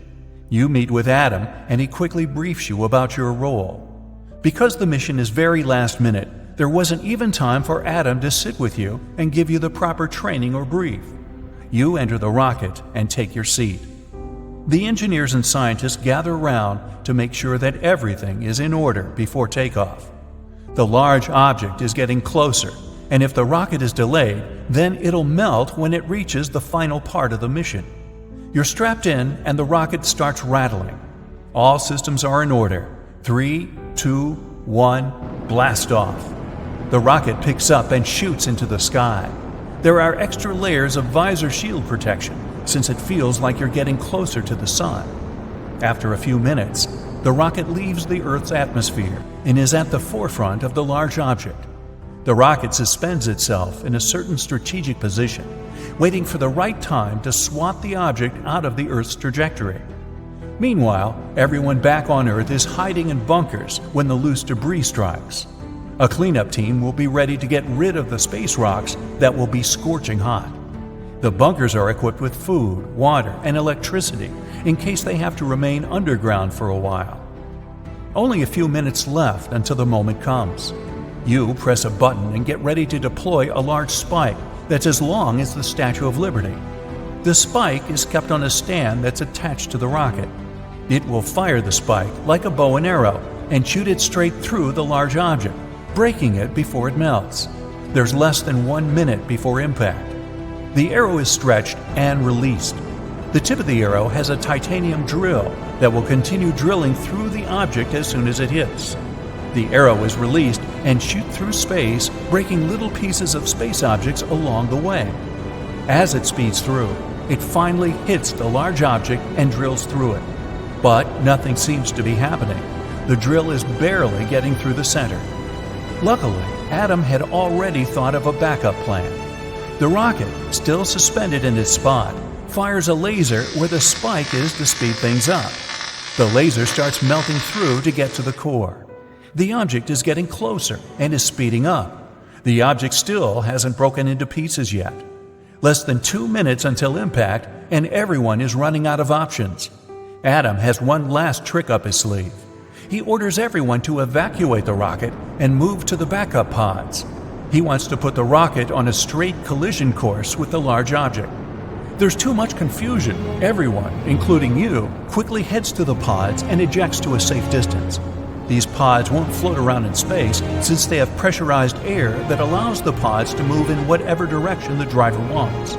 You meet with Adam, and he quickly briefs you about your role. Because the mission is very last minute, there wasn't even time for Adam to sit with you and give you the proper training or brief. You enter the rocket and take your seat. The engineers and scientists gather around to make sure that everything is in order before takeoff. The large object is getting closer, and if the rocket is delayed, then it'll melt when it reaches the final part of the mission. You're strapped in and the rocket starts rattling. All systems are in order. 3, 2, 1, blast off. The rocket picks up and shoots into the sky. There are extra layers of visor shield protection, since it feels like you're getting closer to the sun. After a few minutes, the rocket leaves the Earth's atmosphere and is at the forefront of the large object. The rocket suspends itself in a certain strategic position, waiting for the right time to swat the object out of the Earth's trajectory. Meanwhile, everyone back on Earth is hiding in bunkers when the loose debris strikes. A cleanup team will be ready to get rid of the space rocks that will be scorching hot. The bunkers are equipped with food, water, and electricity in case they have to remain underground for a while. Only a few minutes left until the moment comes. You press a button and get ready to deploy a large spike that's as long as the Statue of Liberty. The spike is kept on a stand that's attached to the rocket. It will fire the spike like a bow and arrow and shoot it straight through the large object, breaking it before it melts. There's less than 1 minute before impact. The arrow is stretched and released. The tip of the arrow has a titanium drill that will continue drilling through the object as soon as it hits. The arrow is released and shoots through space, breaking little pieces of space objects along the way. As it speeds through, it finally hits the large object and drills through it. But nothing seems to be happening. The drill is barely getting through the center. Luckily, Adam had already thought of a backup plan. The rocket, still suspended in its spot, fires a laser where the spike is to speed things up. The laser starts melting through to get to the core. The object is getting closer and is speeding up. The object still hasn't broken into pieces yet. Less than 2 minutes until impact, and everyone is running out of options. Adam has one last trick up his sleeve. He orders everyone to evacuate the rocket and move to the backup pods. He wants to put the rocket on a straight collision course with the large object. There's too much confusion. Everyone, including you, quickly heads to the pods and ejects to a safe distance. These pods won't float around in space since they have pressurized air that allows the pods to move in whatever direction the driver wants.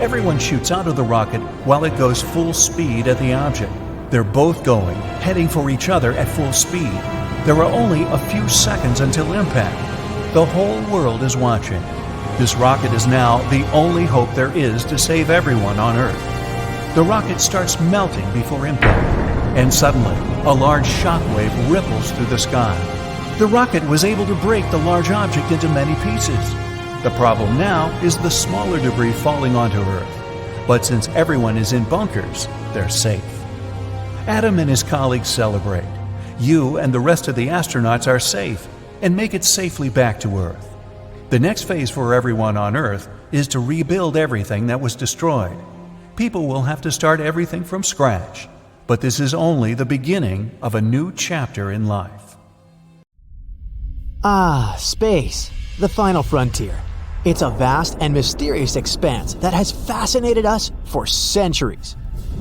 Everyone shoots out of the rocket while it goes full speed at the object. They're both going, heading for each other at full speed. There are only a few seconds until impact. The whole world is watching. This rocket is now the only hope there is to save everyone on Earth. The rocket starts melting before impact, and suddenly, a large shockwave ripples through the sky. The rocket was able to break the large object into many pieces. The problem now is the smaller debris falling onto Earth. But since everyone is in bunkers, they're safe. Adam and his colleagues celebrate. You and the rest of the astronauts are safe and make it safely back to Earth. The next phase for everyone on Earth is to rebuild everything that was destroyed. People will have to start everything from scratch, but this is only the beginning of a new chapter in life. Space, the final frontier. It's a vast and mysterious expanse that has fascinated us for centuries.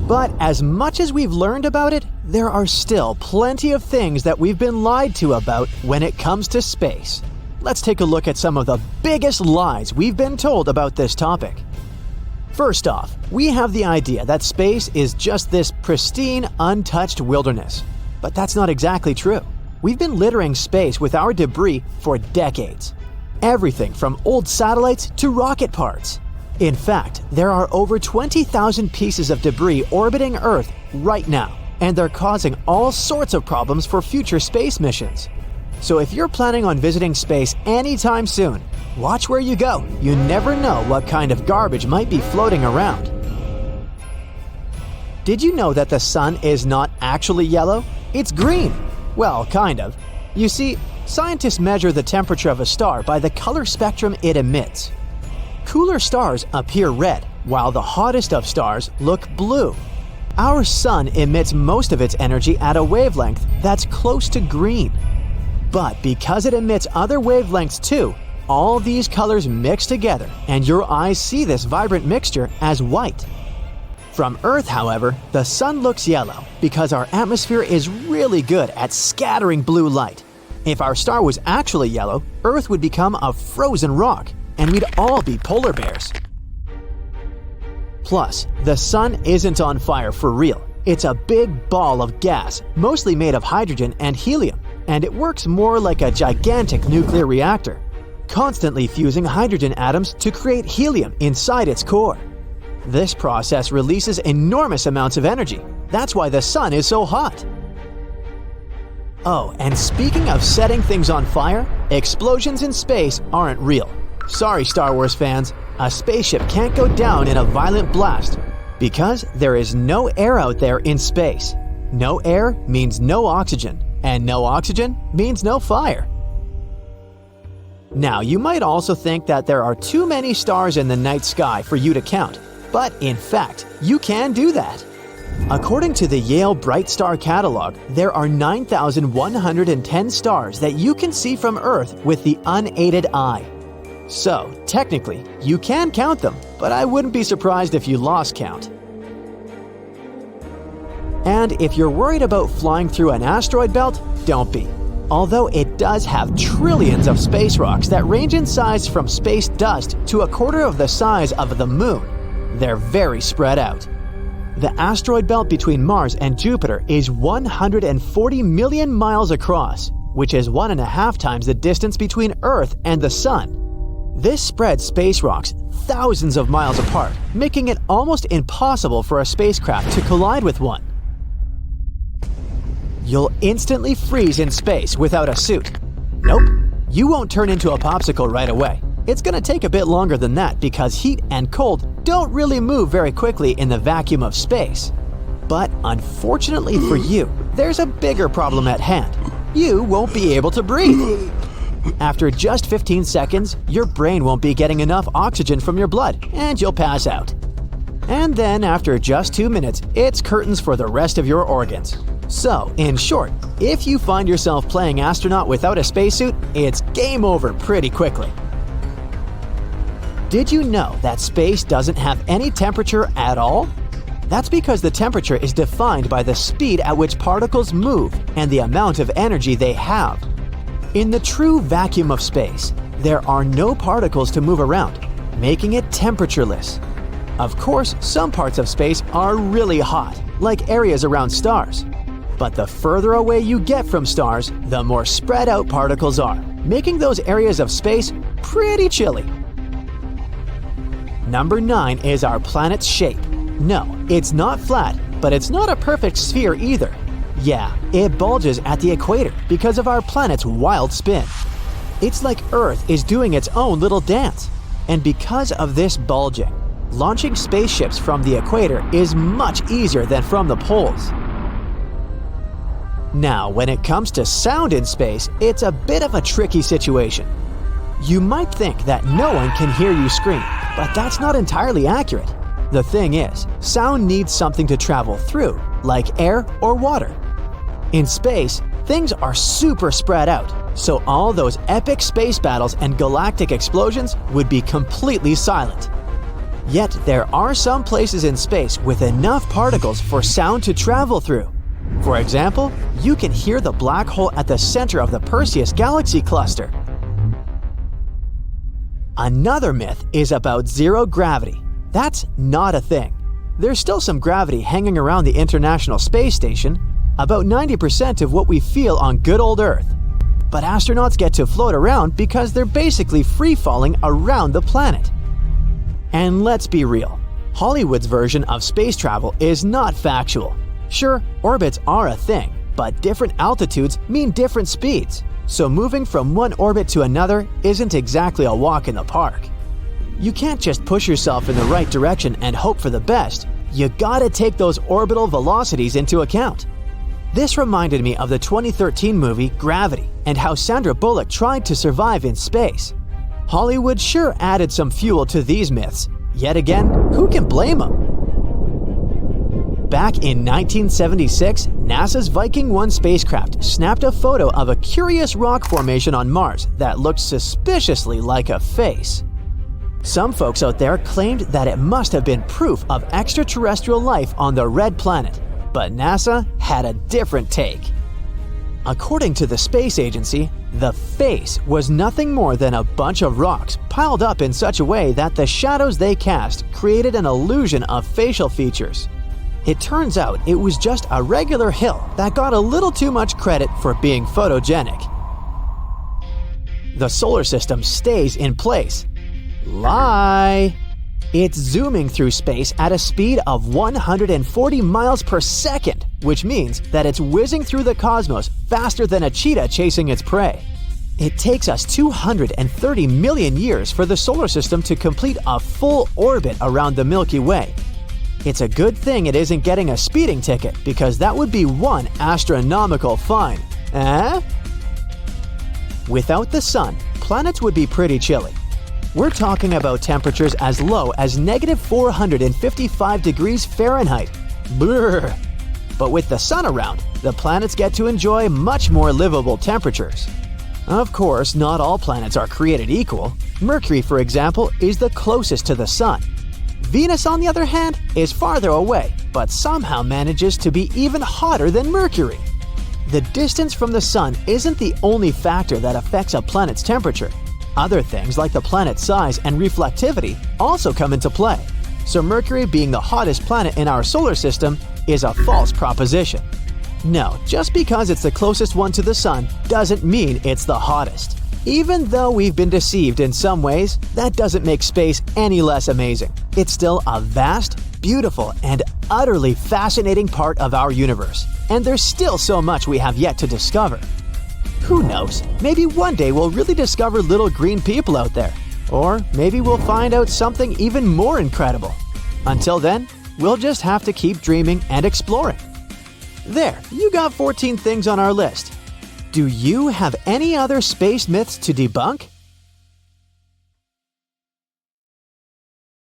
But as much as we've learned about it, there are still plenty of things that we've been lied to about when it comes to space. Let's take a look at some of the biggest lies we've been told about this topic. First off, we have the idea that space is just this pristine, untouched wilderness. But that's not exactly true. We've been littering space with our debris for decades. Everything from old satellites to rocket parts. In fact, there are over 20,000 pieces of debris orbiting Earth right now, and they're causing all sorts of problems for future space missions. So if you're planning on visiting space anytime soon, watch where you go. You never know what kind of garbage might be floating around. Did you know that the sun is not actually yellow? It's green. Well, kind of. You see, scientists measure the temperature of a star by the color spectrum it emits. Cooler stars appear red, while the hottest of stars look blue. Our sun emits most of its energy at a wavelength that's close to green. But because it emits other wavelengths too, all these colors mix together, and your eyes see this vibrant mixture as white. From Earth, however, the sun looks yellow because our atmosphere is really good at scattering blue light. If our star was actually yellow, Earth would become a frozen rock, and we'd all be polar bears. Plus, the sun isn't on fire for real. It's a big ball of gas, mostly made of hydrogen and helium, and it works more like a gigantic nuclear reactor, constantly fusing hydrogen atoms to create helium inside its core. This process releases enormous amounts of energy. That's why the sun is so hot. Oh, and speaking of setting things on fire, explosions in space aren't real. Sorry, Star Wars fans, a spaceship can't go down in a violent blast because there is no air out there in space. No air means no oxygen, and no oxygen means no fire. Now, you might also think that there are too many stars in the night sky for you to count, but in fact, you can do that. According to the Yale Bright Star Catalog, there are 9,110 stars that you can see from Earth with the unaided eye. So, technically, you can count them, but I wouldn't be surprised if you lost count. And if you're worried about flying through an asteroid belt, don't be. Although it does have trillions of space rocks that range in size from space dust to a quarter of the size of the Moon, they're very spread out. The asteroid belt between Mars and Jupiter is 140 million miles across, which is 1.5 times the distance between Earth and the Sun. This spreads space rocks thousands of miles apart, making it almost impossible for a spacecraft to collide with one. You'll instantly freeze in space without a suit. Nope, you won't turn into a popsicle right away. It's gonna take a bit longer than that because heat and cold don't really move very quickly in the vacuum of space. But unfortunately for you, there's a bigger problem at hand. You won't be able to breathe. After just 15 seconds, your brain won't be getting enough oxygen from your blood, and you'll pass out. And then after just 2 minutes, it's curtains for the rest of your organs. So, in short, if you find yourself playing astronaut without a spacesuit, it's game over pretty quickly. Did you know that space doesn't have any temperature at all? That's because the temperature is defined by the speed at which particles move and the amount of energy they have. In the true vacuum of space, there are no particles to move around, making it temperatureless. Of course, some parts of space are really hot, like areas around stars. But the further away you get from stars, the more spread out particles are, making those areas of space pretty chilly. Number 9 is our planet's shape. No, it's not flat, but it's not a perfect sphere either. Yeah, it bulges at the equator because of our planet's wild spin. It's like Earth is doing its own little dance. And because of this bulging, launching spaceships from the equator is much easier than from the poles. Now, when it comes to sound in space, it's a bit of a tricky situation. You might think that no one can hear you scream, but that's not entirely accurate. The thing is, sound needs something to travel through, like air or water. In space, things are super spread out, so all those epic space battles and galactic explosions would be completely silent. Yet there are some places in space with enough particles for sound to travel through. For example, you can hear the black hole at the center of the Perseus galaxy cluster. Another myth is about zero gravity. That's not a thing. There's still some gravity hanging around the International Space Station, about 90% of what we feel on good old Earth. But astronauts get to float around because they're basically free-falling around the planet. And let's be real, Hollywood's version of space travel is not factual. Sure, orbits are a thing, but different altitudes mean different speeds. So moving from one orbit to another isn't exactly a walk in the park. You can't just push yourself in the right direction and hope for the best. You gotta take those orbital velocities into account. This reminded me of the 2013 movie Gravity and how Sandra Bullock tried to survive in space. Hollywood sure added some fuel to these myths. Yet again, who can blame them? Back in 1976, NASA's Viking 1 spacecraft snapped a photo of a curious rock formation on Mars that looked suspiciously like a face. Some folks out there claimed that it must have been proof of extraterrestrial life on the red planet, but NASA had a different take. According to the space agency, the face was nothing more than a bunch of rocks piled up in such a way that the shadows they cast created an illusion of facial features. It turns out it was just a regular hill that got a little too much credit for being photogenic. The solar system stays in place. Lie! It's zooming through space at a speed of 140 miles per second, which means that it's whizzing through the cosmos faster than a cheetah chasing its prey. It takes us 230 million years for the solar system to complete a full orbit around the Milky Way. It's a good thing it isn't getting a speeding ticket, because that would be one astronomical fine. Eh? Without the sun, planets would be pretty chilly. We're talking about temperatures as low as -455 degrees Fahrenheit. Brr. But with the sun around, the planets get to enjoy much more livable temperatures. Of course, not all planets are created equal. Mercury, for example, is the closest to the sun. Venus, on the other hand, is farther away, but somehow manages to be even hotter than Mercury. The distance from the sun isn't the only factor that affects a planet's temperature. Other things like the planet's size and reflectivity also come into play. So Mercury being the hottest planet in our solar system is a false proposition. No, just because it's the closest one to the sun doesn't mean it's the hottest. Even though we've been deceived in some ways, that doesn't make space any less amazing. It's still a vast, beautiful, and utterly fascinating part of our universe. And there's still so much we have yet to discover. Who knows, maybe one day we'll really discover little green people out there. Or maybe we'll find out something even more incredible. Until then, we'll just have to keep dreaming and exploring. There, you got 14 things on our list. Do you have any other space myths to debunk?